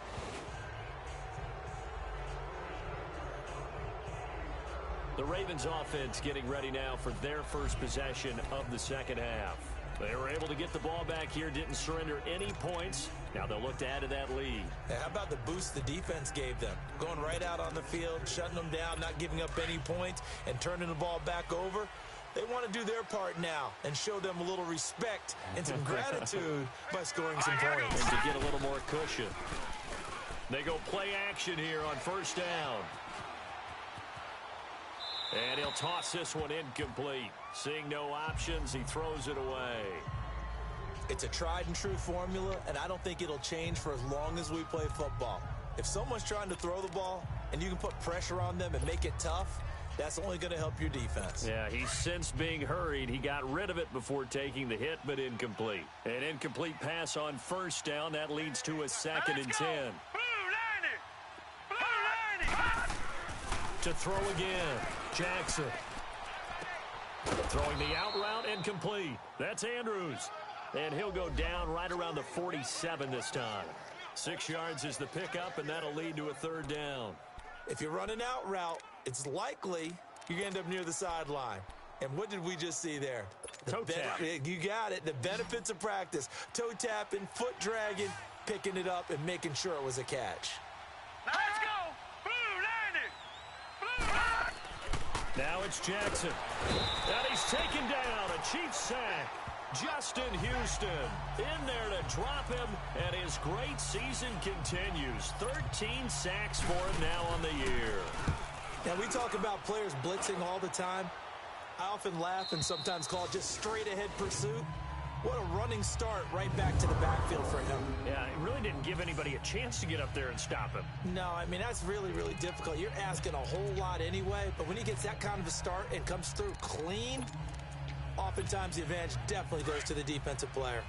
[SPEAKER 2] The Ravens offense getting ready now for their first possession of the second half. They were able to get the ball back here, didn't surrender any points. Now they'll look to add to that lead.
[SPEAKER 3] Hey, how about the boost the defense gave them? Going right out on the field, shutting them down, not giving up any points, and turning the ball back over. They want to do their part now and show them a little respect and some gratitude by scoring some points.
[SPEAKER 2] And to get a little more cushion. They go play action here on first down. And he'll toss this one incomplete. Seeing no options, he throws it away.
[SPEAKER 3] It's a tried and true formula, and I don't think it'll change for as long as we play football. If someone's trying to throw the ball and you can put pressure on them and make it tough, that's only going to help your defense.
[SPEAKER 2] Yeah, he's since being hurried. He got rid of it before taking the hit, but incomplete. An incomplete pass on first down. That leads to a 2nd and 10. To throw again, Jackson. Throwing the out route and complete. That's Andrews. And he'll go down right around the 47 this time. 6 yards is the pickup, and that'll lead to a 3rd down.
[SPEAKER 3] If you run an out route, it's likely you're going to end up near the sideline. And what did we just see there?
[SPEAKER 2] Toe tap.
[SPEAKER 3] You got it. The benefits of practice. Toe tapping, foot dragging, picking it up, and making sure it was a catch.
[SPEAKER 4] Let's go! Blue, landing! Blue!
[SPEAKER 2] Now it's Jackson. And he's taken down. A Chiefs sack. Justin Houston in there to drop him, and his great season continues. 13 sacks for him now on the year.
[SPEAKER 3] Now, we talk about players blitzing all the time. I often laugh and sometimes call it just straight-ahead pursuit. What a running start right back to the backfield for him.
[SPEAKER 6] Yeah, it really didn't give anybody a chance to get up there and stop him.
[SPEAKER 3] No, I mean, that's really, really difficult. You're asking a whole lot anyway, but when he gets that kind of a start and comes through clean, oftentimes the advantage definitely goes to the defensive player.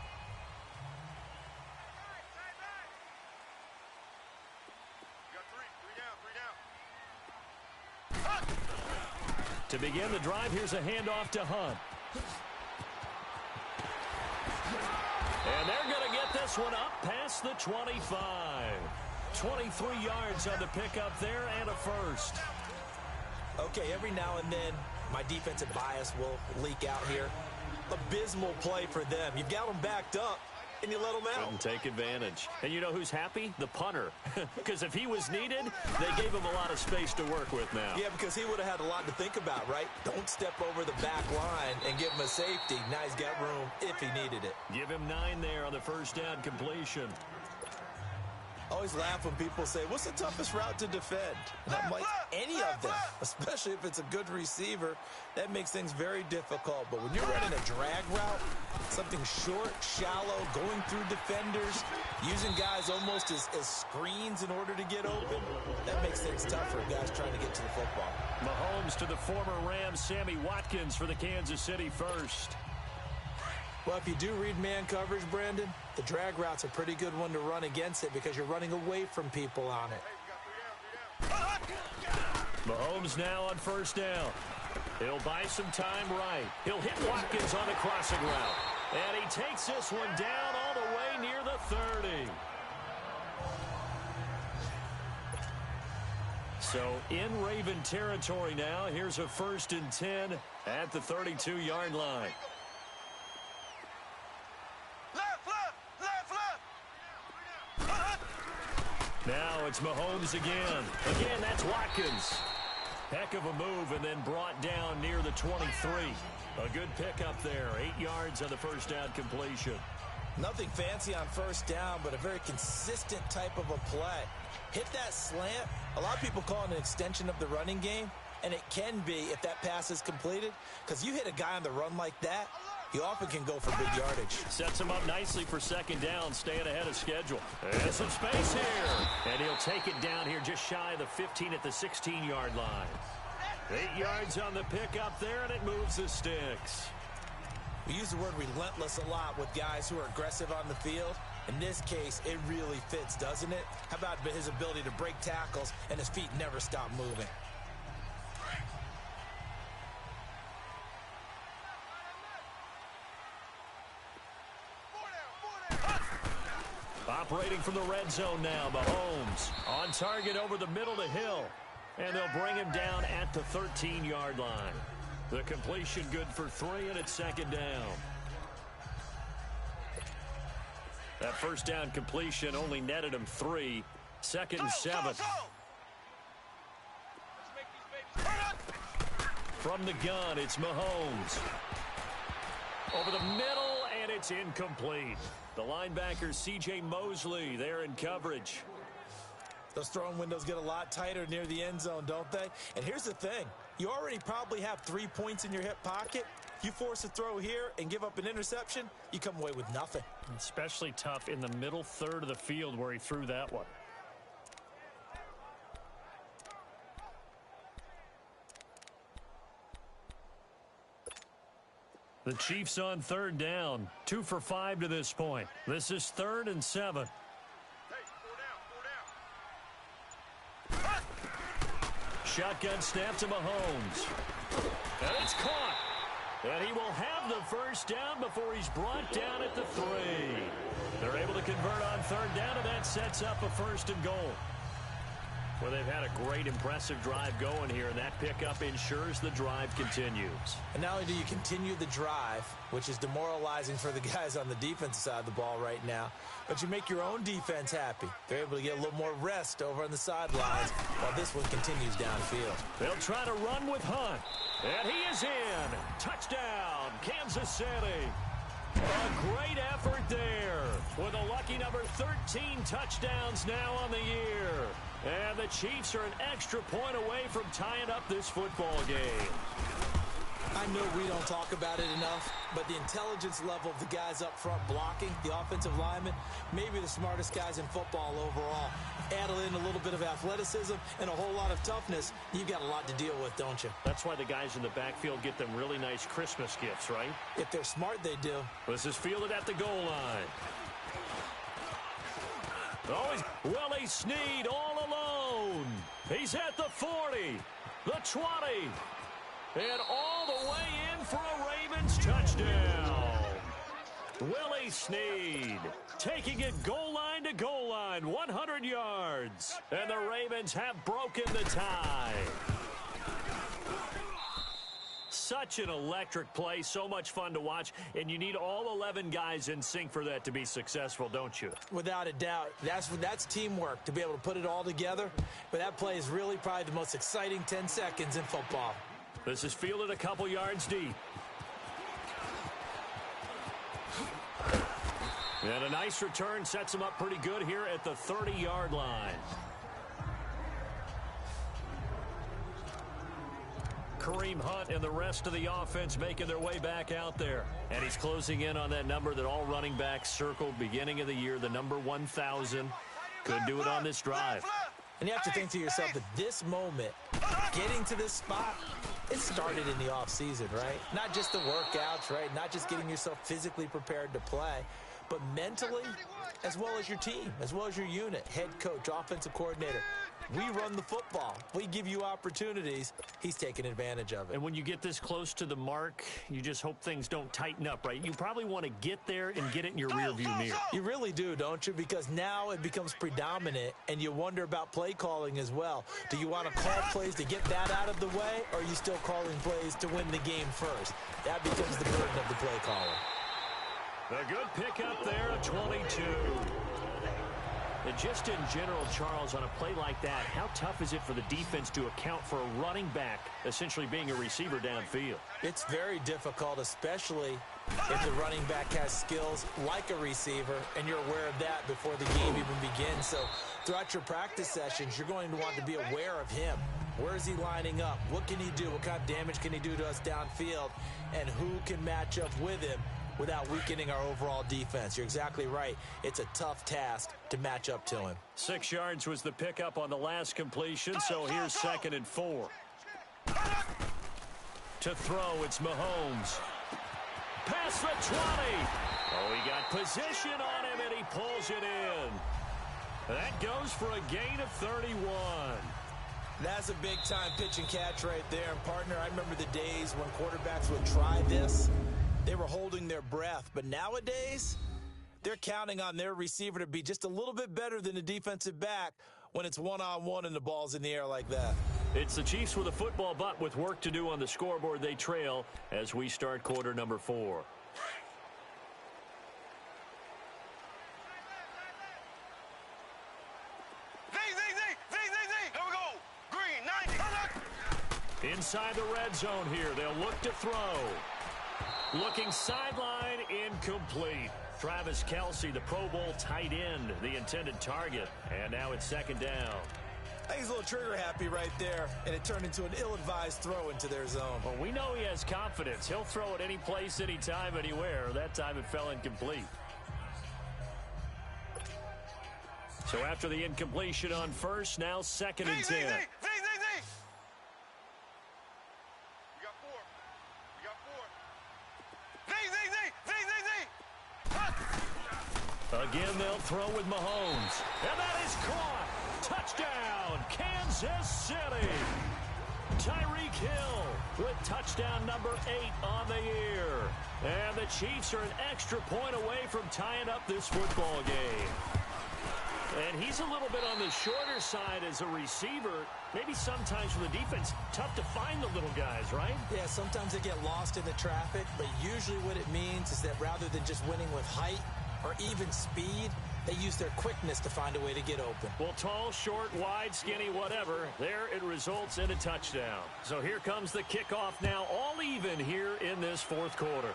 [SPEAKER 2] To begin the drive, here's a handoff to Hunt. And they're going to get this one up past the 25. 23 yards on the pickup there and a first.
[SPEAKER 3] Okay, every now and then, my defensive bias will leak out here. Abysmal play for them. You've got them backed up, and you let them out.
[SPEAKER 2] Couldn't take advantage. And you know who's happy? The punter. Because if he was needed, they gave him a lot of space to work with now.
[SPEAKER 3] Yeah, because he would have had a lot to think about, right? Don't step over the back line and give him a safety. Now he's got room if he needed it.
[SPEAKER 2] Give him 9 there on the first down completion.
[SPEAKER 3] I always laugh when people say, what's the toughest route to defend? And I'm like, any of them, especially if it's a good receiver. That makes things very difficult. But when you're running a drag route, something short, shallow, going through defenders, using guys almost as screens in order to get open, that makes things tough for guys trying to get to the football.
[SPEAKER 2] Mahomes to the former Rams, Sammy Watkins for the Kansas City first.
[SPEAKER 3] Well, if you do read man coverage, Brandon, the drag route's a pretty good one to run against it because you're running away from people on it.
[SPEAKER 2] Mahomes now on first down. He'll buy some time right. He'll hit Watkins on the crossing route. And he takes this one down all the way near the 30. So in Raven territory now. Here's a 1st and 10 at the 32-yard line. Now it's Mahomes again. Again, that's Watkins. Heck of a move and then brought down near the 23. A good pickup there. 8 yards on the first down completion.
[SPEAKER 3] Nothing fancy on first down, but a very consistent type of a play. Hit that slant. A lot of people call it an extension of the running game, and it can be if that pass is completed, because you hit a guy on the run like that, he often can go for big yardage.
[SPEAKER 2] Sets him up nicely for 2nd down, staying ahead of schedule. And some space here. And he'll take it down here just shy of the 15 at the 16-yard line. 8 yards on the pickup there, and it moves the sticks.
[SPEAKER 3] We use the word relentless a lot with guys who are aggressive on the field. In this case, it really fits, doesn't it? How about his ability to break tackles and his feet never stop moving?
[SPEAKER 2] Operating from the red zone now, Mahomes. On target over the middle to Hill. And they'll bring him down at the 13-yard line. The completion good for 3, and it's 2nd down. That first down completion only netted him 3. 2nd and 7. From the gun, it's Mahomes. Over the middle, and it's incomplete. The linebacker, C.J. Mosley, there in coverage.
[SPEAKER 3] Those throwing windows get a lot tighter near the end zone, don't they? And here's the thing. You already probably have 3 points in your hip pocket. If you force a throw here and give up an interception, you come away with nothing.
[SPEAKER 6] Especially tough in the middle third of the field where he threw that one. The Chiefs on third down. 2 for 5 to this point. This is 3rd and 7. Shotgun snap to Mahomes. And it's caught. And he will have the first down before he's brought down at the 3. They're able to convert on third down, and that sets up a 1st and goal. Well, they've had a great, impressive drive going here, and that pickup ensures the drive continues.
[SPEAKER 3] And not only do you continue the drive, which is demoralizing for the guys on the defensive side of the ball right now, but you make your own defense happy. They're able to get a little more rest over on the sidelines while this one continues downfield.
[SPEAKER 6] They'll try to run with Hunt. And he is in. Touchdown, Kansas City. A great effort there with a lucky number 13 touchdowns now on the year. And the Chiefs are an extra point away from tying up this football game.
[SPEAKER 3] I know we don't talk about it enough, but the intelligence level of the guys up front blocking, the offensive linemen, maybe the smartest guys in football overall. Add in a little bit of athleticism and a whole lot of toughness, you've got a lot to deal with, don't you?
[SPEAKER 6] That's why the guys in the backfield get them really nice Christmas gifts, right?
[SPEAKER 3] If they're smart, they do.
[SPEAKER 6] This is fielded at the goal line. Oh, Willie Snead all alone. He's at the 40, the 20, and all the way in for a Ravens touchdown. Willie Snead taking it goal line to goal line, 100 yards. And the Ravens have broken the tie. Such an electric play, so much fun to watch, and you need all 11 guys in sync for that to be successful, don't you?
[SPEAKER 3] Without a doubt. That's teamwork, to be able to put it all together. But that play is really probably the most exciting 10 seconds in football.
[SPEAKER 6] This is fielded a couple yards deep. And a nice return sets him up pretty good here at the 30-yard line. Kareem Hunt and the rest of the offense making their way back out there. And he's closing in on that number that all running backs circled beginning of the year, the number 1,000. Could do it on this drive.
[SPEAKER 3] And you have to think to yourself that this moment, getting to this spot, it started in the offseason, right? Not just the workouts, right? Not just getting yourself physically prepared to play, but mentally, as well as your team, as well as your unit, head coach, offensive coordinator. We run the football. We give you opportunities. He's taking advantage of it.
[SPEAKER 6] And when you get this close to the mark, you just hope things don't tighten up, right? You probably want to get there and get it in your rearview mirror.
[SPEAKER 3] You really do, don't you? Because now it becomes predominant, and you wonder about play calling as well. Do you want to call plays to get that out of the way, or are you still calling plays to win the game first? That becomes the burden of the play caller.
[SPEAKER 6] A good pickup there at 22. And just in general, Charles, on a play like that, how tough is it for the defense to account for a running back essentially being a receiver downfield?
[SPEAKER 3] It's very difficult, especially if the running back has skills like a receiver, and you're aware of that before the game even begins. So throughout your practice sessions, you're going to want to be aware of him. Where is he lining up? What can he do? What kind of damage can he do to us downfield? And who can match up with him without weakening our overall defense? You're exactly right. It's a tough task to match up to him.
[SPEAKER 6] 6 yards was the pickup on the last completion, so here's 2nd and 4. To throw, it's Mahomes. Past the 20. Oh, he got position on him, and he pulls it in. That goes for a gain of 31.
[SPEAKER 3] That's a big-time pitch and catch right there. And, partner, I remember the days when quarterbacks would try this. They were holding their breath. But nowadays, they're counting on their receiver to be just a little bit better than the defensive back when it's one-on-one and the ball's in the air like that.
[SPEAKER 6] It's the Chiefs with a football, but with work to do on the scoreboard. They trail as we start quarter number 4.
[SPEAKER 4] Here we go. Green, 90.
[SPEAKER 6] Inside the red zone here. They'll look to throw. Looking sideline, incomplete.
[SPEAKER 2] Travis Kelce, the Pro Bowl tight end, the intended target. And now it's second down.
[SPEAKER 3] I think he's a little trigger happy right there, and it turned into an ill-advised throw into their zone.
[SPEAKER 2] Well, we know he has confidence. He'll throw it any place, anytime, anywhere. That time it fell incomplete. So after the incompletion on first, now second and 10.
[SPEAKER 4] We got four.
[SPEAKER 2] Again, they'll throw with Mahomes. And that is caught. Touchdown, Kansas City. Tyreek Hill with touchdown number 8 on the year. And the Chiefs are an extra point away from tying up this football game. And he's a little bit on the shorter side as a receiver. Maybe sometimes for the defense, tough to find the little guys, right?
[SPEAKER 3] Yeah, sometimes they get lost in the traffic, but usually what it means is that rather than just winning with height or even speed, they use their quickness to find a way to get open.
[SPEAKER 2] Well, tall, short, wide, skinny, whatever, there it results in a touchdown. So here comes the kickoff now, all even here in this fourth quarter.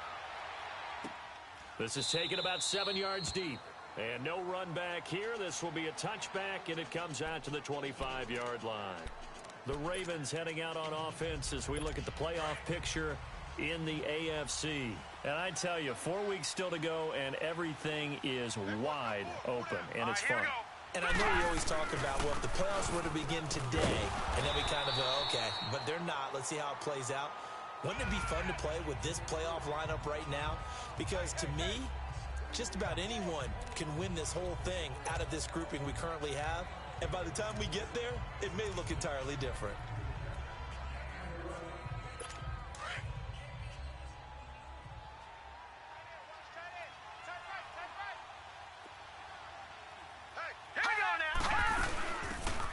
[SPEAKER 2] This is taken about 7 yards deep. And no run back here. This will be a touchback, and it comes out to the 25-yard line. The Ravens heading out on offense as we look at the playoff picture in the AFC. And I tell you, 4 weeks still to go, and everything is wide open, and it's fun.
[SPEAKER 3] And I know we always talk about, well, if the playoffs were to begin today, and then we kind of go, okay, but they're not. Let's see how it plays out. Wouldn't it be fun to play with this playoff lineup right now? Because to me, just about anyone can win this whole thing out of this grouping we currently have. And by the time we get there, it may look entirely different.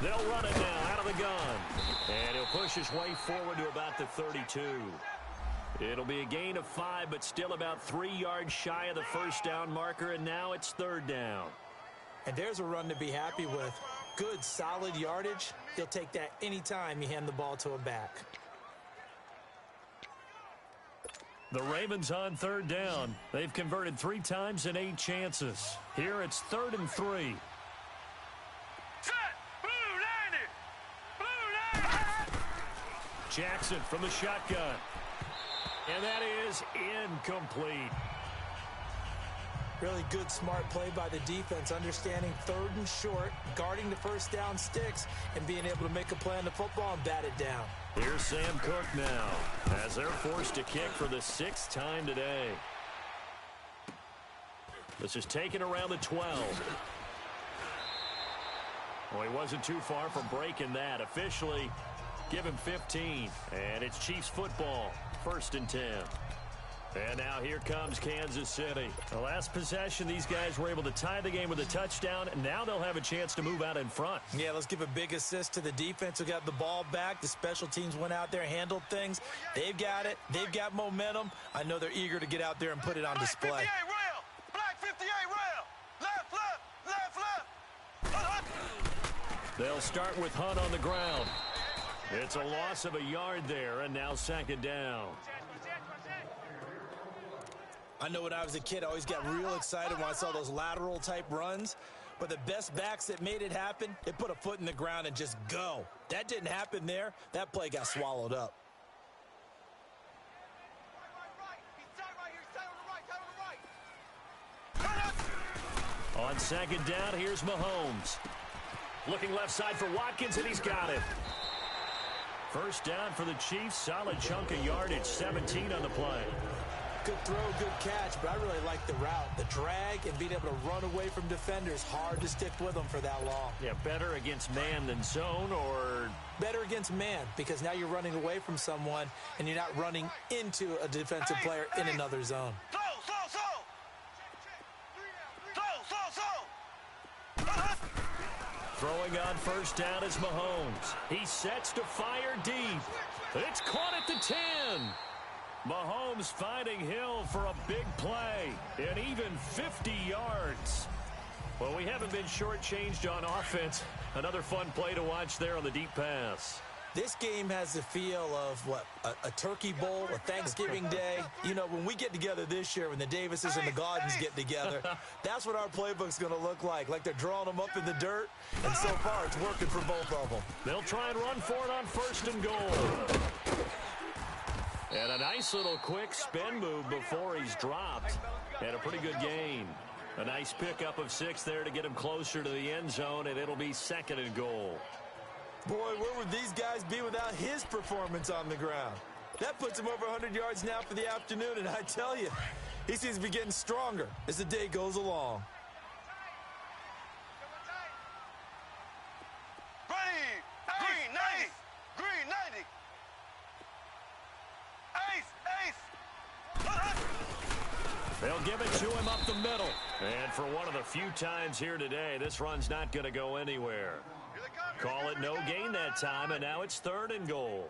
[SPEAKER 2] They'll run it now out of the gun. And he'll push his way forward to about the 32. It'll be a gain of 5, but still about 3 yards shy of the first down marker, and now it's third down.
[SPEAKER 3] And there's a run to be happy with. Good, solid yardage. He'll take that anytime you hand the ball to him back.
[SPEAKER 2] The Ravens on third down. They've converted 3 times in 8 chances. Here it's 3rd and 3. Jackson from the shotgun. And that is incomplete.
[SPEAKER 3] Really good, smart play by the defense, understanding 3rd and short, guarding the first down sticks, and being able to make a play on the football and bat it down.
[SPEAKER 2] Here's Sam Cook now, as they're forced to kick for the 6th time today. This is taken around the 12. Well, he wasn't too far from breaking that. Officially, give him 15. And it's Chiefs football, 1st and 10. And now here comes Kansas City. The last possession, these guys were able to tie the game with a touchdown. And now they'll have a chance to move out in front.
[SPEAKER 3] Yeah, let's give a big assist to the defense who got the ball back. The special teams went out there, handled things. They've got it. They've got momentum. I know they're eager to get out there and put it on display.
[SPEAKER 4] Black 58 rail. Black 58 rail. Left, left, left, left.
[SPEAKER 2] They'll start with Hunt on the ground. It's a loss of a yard there, and now 2nd down.
[SPEAKER 3] I know when I was a kid, I always got real excited when I saw those lateral type runs. But the best backs that made it happen, they put a foot in the ground and just go. That didn't happen there. That play got swallowed up.
[SPEAKER 2] On 2nd down, here's Mahomes. Looking left side for Watkins, and he's got it. First down for the Chiefs. Solid chunk of yardage, 17 on the play.
[SPEAKER 3] Good throw, good catch, but I really like the route. The drag and being able to run away from defenders, hard to stick with them for that long.
[SPEAKER 2] Yeah, better against man than zone, or
[SPEAKER 3] better against man, because now you're running away from someone and you're not running into a defensive player in another zone.
[SPEAKER 2] Throwing on first down is Mahomes. He sets to fire deep. It's caught at the 10. Mahomes finding Hill for a big play, and even 50 yards. Well, we haven't been shortchanged on offense. Another fun play to watch there on the deep pass.
[SPEAKER 3] This game has the feel of, what, a turkey bowl, a Thanksgiving day. You know, when we get together this year, when the Davises and the Gaudens get together, that's what our playbook's going to look like they're drawing them up in the dirt, and so far it's working for both of them.
[SPEAKER 2] They'll try and run for it on 1st and goal. And a nice little quick spin move before he's dropped. And a pretty good gain. A nice pickup of 6 there to get him closer to the end zone, and it'll be 2nd and goal.
[SPEAKER 3] Boy, where would these guys be without his performance on the ground? That puts him over 100 yards now for the afternoon, and I tell you, he seems to be getting stronger as the day goes along.
[SPEAKER 4] Ready! Green 90! Green 90! Ace!
[SPEAKER 2] They'll give it to him up the middle. And for one of the few times here today, this run's not going to go anywhere. Call it no gain that time, and now it's 3rd and goal.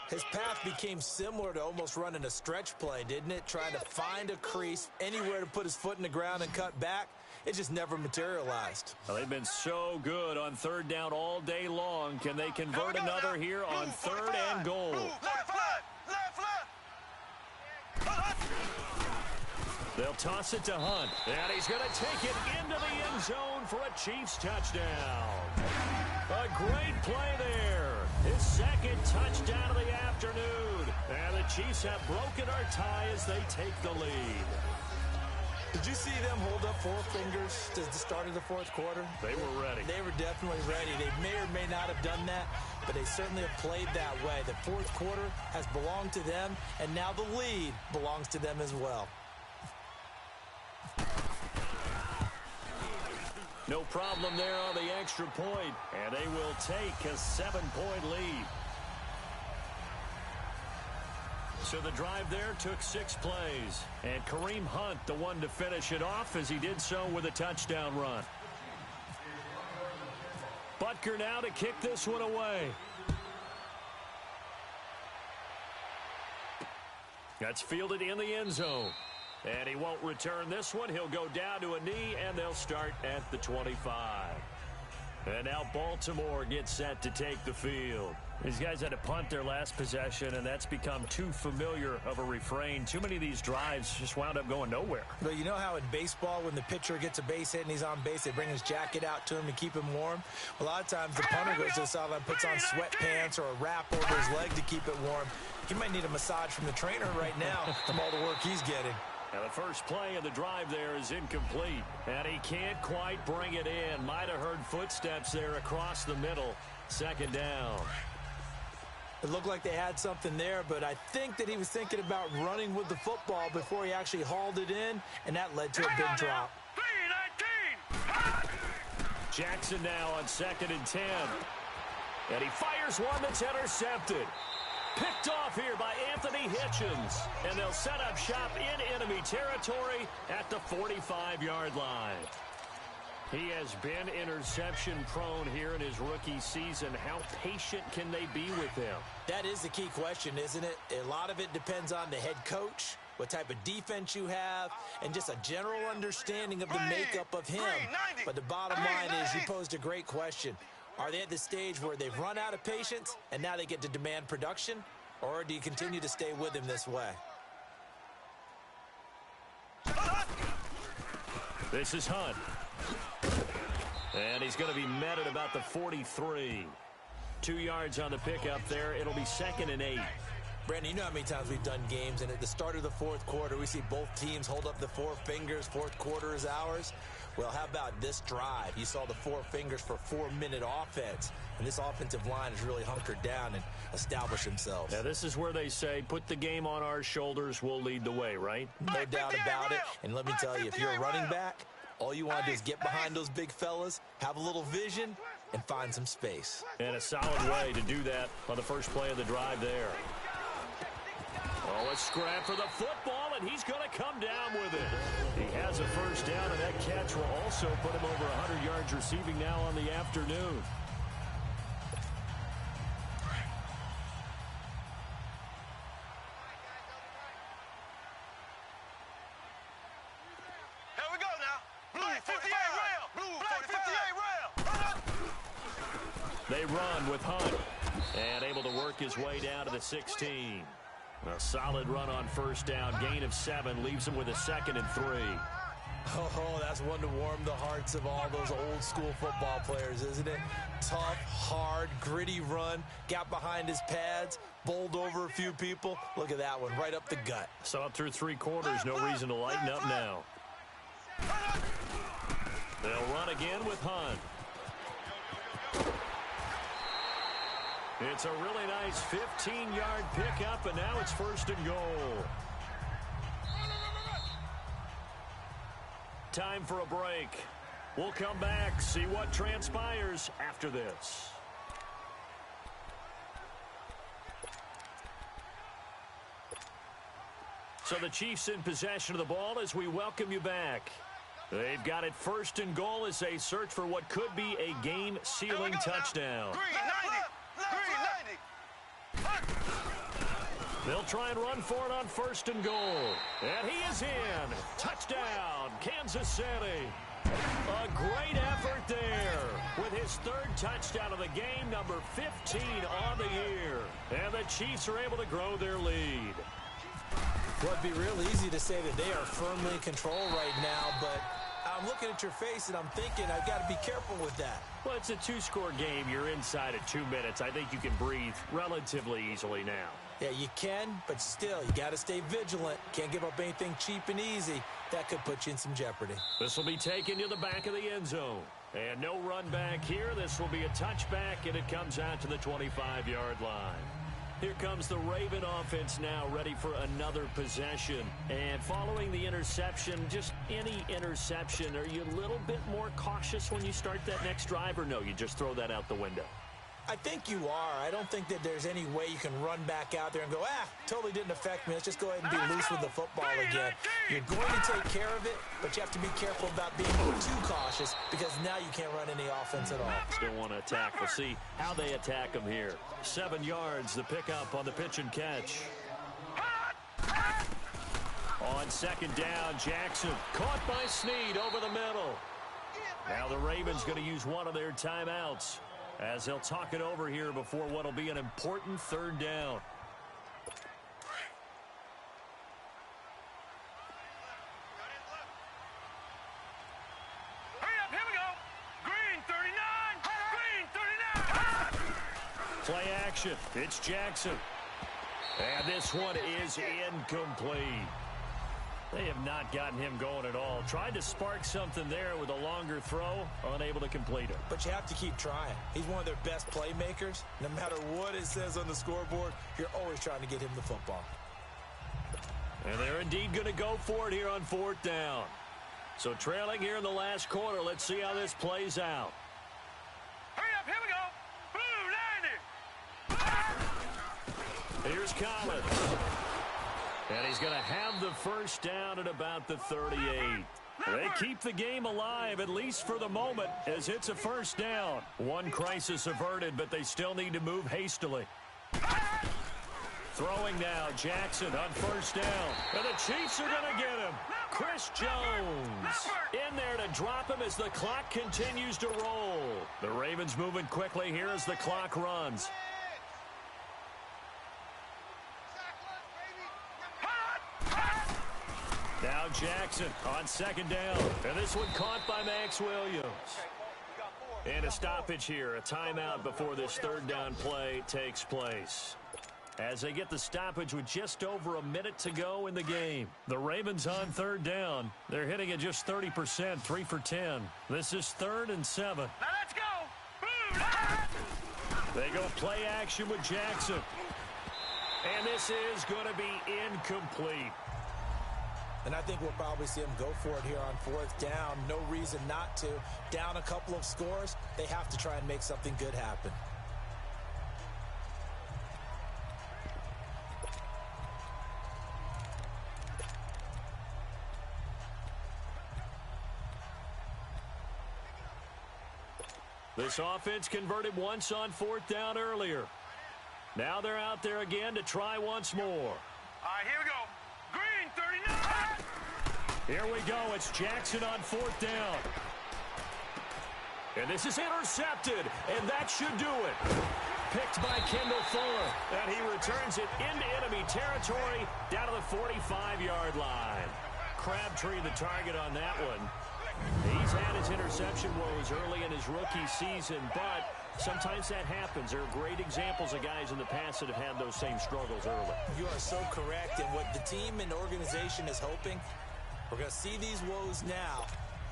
[SPEAKER 3] His path became similar to almost running a stretch play, didn't it? Trying to find a crease, anywhere to put his foot in the ground and cut back. It just never materialized.
[SPEAKER 2] Well, they've been so good on 3rd down all day long. Can they convert another here on 3rd and goal?
[SPEAKER 4] Left,
[SPEAKER 2] They'll toss it to Hunt, and he's going to take it into the end zone for a Chiefs touchdown. A great play there. His 2nd touchdown of the afternoon. And the Chiefs have broken our tie as they take the lead.
[SPEAKER 3] Did you see them hold up 4 fingers to the start of the 4th quarter?
[SPEAKER 2] They were ready.
[SPEAKER 3] They were definitely ready. They may or may not have done that, but they certainly have played that way. The 4th quarter has belonged to them, and now the lead belongs to them as well.
[SPEAKER 2] No problem there on the extra point, and they will take a 7-point lead. So the drive there took 6 plays, and Kareem Hunt the one to finish it off as he did so with a touchdown run. Butker now to kick this one away. That's fielded in the end zone. And he won't return this one. He'll go down to a knee, and they'll start at the 25. And now Baltimore gets set to take the field. These guys had to punt their last possession, and that's become too familiar of a refrain. Too many of these drives just wound up going nowhere.
[SPEAKER 3] But you know how in baseball, when the pitcher gets a base hit and he's on base, they bring his jacket out to him to keep him warm? A lot of times the punter goes to the sideline, puts on sweatpants or a wrap over his leg to keep it warm. He might need a massage from the trainer right now from all the work he's getting.
[SPEAKER 2] And the first play of the drive there is incomplete. And he can't quite bring it in. Might have heard footsteps there across the middle. 2nd down.
[SPEAKER 3] It looked like they had something there, but I think that he was thinking about running with the football before he actually hauled it in, and that led to a big drop.
[SPEAKER 2] Jackson now on 2nd and 10. And he fires one that's intercepted. Picked off here by Anthony Hitchens. And they'll set up shop in enemy territory at the 45-yard line. He has been interception-prone here in his rookie season. How patient can they be with him?
[SPEAKER 3] That is the key question, isn't it? A lot of it depends on the head coach, what type of defense you have, and just a general understanding of the makeup of him. But the bottom line is, you posed a great question. Are they at the stage where they've run out of patience and now they get to demand production? Or do you continue to stay with him this way?
[SPEAKER 2] This is Hunt. And he's going to be met at about the 43. 2 yards on the pickup there. It'll be 2nd and 8.
[SPEAKER 3] Brandon, you know how many times we've done games, and at the start of the 4th quarter, we see both teams hold up the 4 fingers. 4th quarter is ours. Well, how about this drive? You saw the 4 fingers for 4-minute offense, and this offensive line has really hunkered down and established themselves.
[SPEAKER 2] Now, this is where they say, put the game on our shoulders, we'll lead the way, right?
[SPEAKER 3] No doubt about it. And let me tell you, if you're a running back, all you want to do is get behind those big fellas, have a little vision, and find some space.
[SPEAKER 2] And a solid way to do that on the first play of the drive there. Oh, a scrap for the football, and he's going to come down with it. He has a first down, and that catch will also put him over 100 yards receiving now on the afternoon.
[SPEAKER 4] Here we go now. Blue 58 rail. Blue 58 rail.
[SPEAKER 2] They run with Hunt.
[SPEAKER 6] And able to work his way down to the 16. A solid run on first down. Gain of 7 leaves him with a 2nd and 3.
[SPEAKER 3] Oh, that's one to warm the hearts of all those old school football players, isn't it? Tough, hard, gritty run. Got behind his pads, bowled over a few people. Look at that one, right up the gut.
[SPEAKER 6] So up through 3 quarters, no reason to lighten up now. They'll run again with Hunt. It's a really nice 15-yard pickup, and now it's 1st and goal. Time for a break. We'll come back, see what transpires after this. So the Chiefs in possession of the ball as we welcome you back. They've got it 1st and goal as they search for what could be a game-sealing touchdown. They'll try and run for it on 1st and goal. And he is in. Touchdown, Kansas City. A great effort there with his 3rd touchdown of the game, number 15 on the year. And the Chiefs are able to grow their lead.
[SPEAKER 3] Well, it'd be real easy to say that they are firmly in control right now, but I'm looking at your face and I'm thinking I've got to be careful with that.
[SPEAKER 6] Well, it's a 2-score game. You're inside at 2 minutes. I think you can breathe relatively easily now.
[SPEAKER 3] Yeah, you can, but still, you got to stay vigilant. Can't give up anything cheap and easy. That could put you in some jeopardy.
[SPEAKER 6] This will be taken to the back of the end zone. And no run back here. This will be a touchback, and it comes out to the 25-yard line. Here comes the Raven offense now, ready for another possession. And following the interception, just any interception, are you a little bit more cautious when you start that next drive, or no, you just throw that out the window?
[SPEAKER 3] I think you are. I don't think that there's any way you can run back out there and go, totally didn't affect me. Let's just go ahead and be loose with the football again. You're going to take care of it, but you have to be careful about being too cautious because now you can't run any offense at all.
[SPEAKER 6] Still want to attack. We'll see how they attack them here. 7 yards, the pickup on the pitch and catch. On 2nd down, Jackson caught by Snead over the middle. Now the Ravens going to use one of their timeouts as they'll talk it over here before what will be an important 3rd down.
[SPEAKER 4] Hurry up, here we go. Green 39. Green 39.
[SPEAKER 6] Play action. It's Jackson. And this one is incomplete. They have not gotten him going at all. Tried to spark something there with a longer throw, unable to complete it.
[SPEAKER 3] But you have to keep trying. He's one of their best playmakers. No matter what it says on the scoreboard, you're always trying to get him the football.
[SPEAKER 6] And they're indeed going to go for it here on 4th down. So trailing here in the last quarter, let's see how this plays out.
[SPEAKER 4] Hurry up, here we go. Blue 90.
[SPEAKER 6] Here's Collins. And he's going to have the 1st down at about the 38. They keep the game alive, at least for the moment, as it's a 1st down. One crisis averted, but they still need to move hastily. Throwing now, Jackson on 1st down. And the Chiefs are going to get him. Chris Jones in there to drop him as the clock continues to roll. The Ravens moving quickly here as the clock runs. Now Jackson on 2nd down. And this one caught by Max Williams. And a stoppage here, a timeout before this 3rd down play takes place. As they get the stoppage with just over a minute to go in the game. The Ravens on 3rd down. They're hitting at just 30%, 3 for 10. This is 3rd and 7.
[SPEAKER 4] Now let's go. Blue.
[SPEAKER 6] They go play action with Jackson. And this is going to be incomplete.
[SPEAKER 3] And I think we'll probably see them go for it here on 4th down. No reason not to. Down a couple of scores, they have to try and make something good happen.
[SPEAKER 6] This offense converted once on 4th down earlier. Now they're out there again to try once more.
[SPEAKER 4] All right, here we go. Green 39.
[SPEAKER 6] Here we go. It's Jackson on 4th down. And this is intercepted, and that should do it. picked by Kendall Fuller. And he returns it into enemy territory down to the 45-yard line. Crabtree the target on that one. He's had his interception woes early in his rookie season, but sometimes that happens. There are great examples of guys in the past that have had those same struggles early.
[SPEAKER 3] You are so correct. And what the team and organization is hoping, we're going to see these woes now.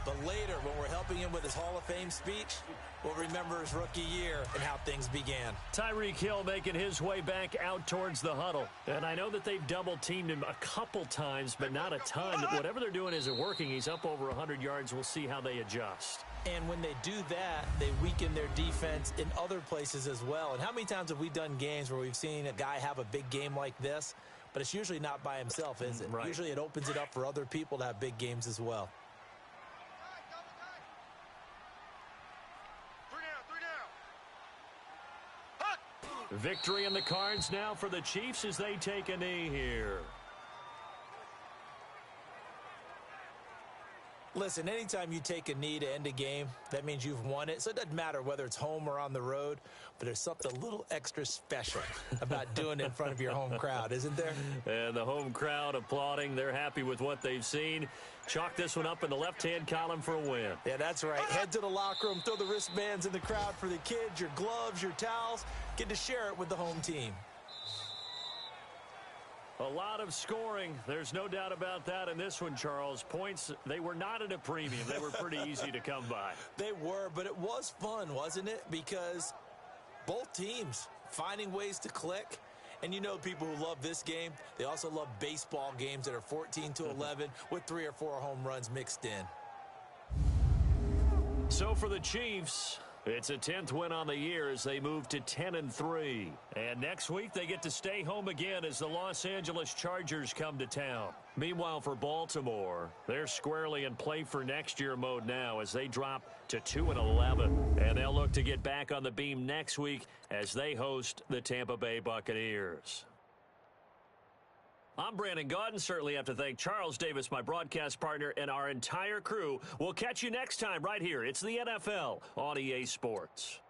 [SPEAKER 3] But later, when we're helping him with his Hall of Fame speech, we'll remember his rookie year and how things began.
[SPEAKER 6] Tyreek Hill making his way back out towards the huddle. And I know that they've double-teamed him a couple times, but not a ton. Whatever they're doing isn't working. He's up over 100 yards. We'll see how they adjust.
[SPEAKER 3] And when they do that, they weaken their defense in other places as well. And how many times have we done games where we've seen a guy have a big game like this, but it's usually not by himself, is it?
[SPEAKER 6] Right.
[SPEAKER 3] Usually it opens it up for other people to have big games as well.
[SPEAKER 6] Victory in the cards now for the Chiefs as they take a knee here.
[SPEAKER 3] Listen, anytime you take a knee to end a game, that means you've won it. So it doesn't matter whether it's home or on the road, but there's something a little extra special about doing it in front of your home crowd, isn't there?
[SPEAKER 6] And the home crowd applauding. They're happy with what they've seen. Chalk this one up in the left-hand column for a win.
[SPEAKER 3] Yeah, that's right. Head to the locker room, throw the wristbands in the crowd for the kids, your gloves, your towels. Get to share it with the home team.
[SPEAKER 6] A lot of scoring. There's no doubt about that in this one, Charles. Points, they were not at a premium. They were pretty easy to come by.
[SPEAKER 3] They were, but it was fun, wasn't it? Because both teams finding ways to click. And you know people who love this game, they also love baseball games that are 14-11 with 3 or 4 home runs mixed in.
[SPEAKER 6] So for the Chiefs, it's a 10th win on the year as they move to 10-3. And next week they get to stay home again as the Los Angeles Chargers come to town. Meanwhile for Baltimore, they're squarely in play for next year mode now as they drop to 2-11. And they'll look to get back on the beam next week as they host the Tampa Bay Buccaneers. I'm Brandon Gaudin. Certainly have to thank Charles Davis, my broadcast partner, and our entire crew. We'll catch you next time right here. It's the NFL on EA Sports.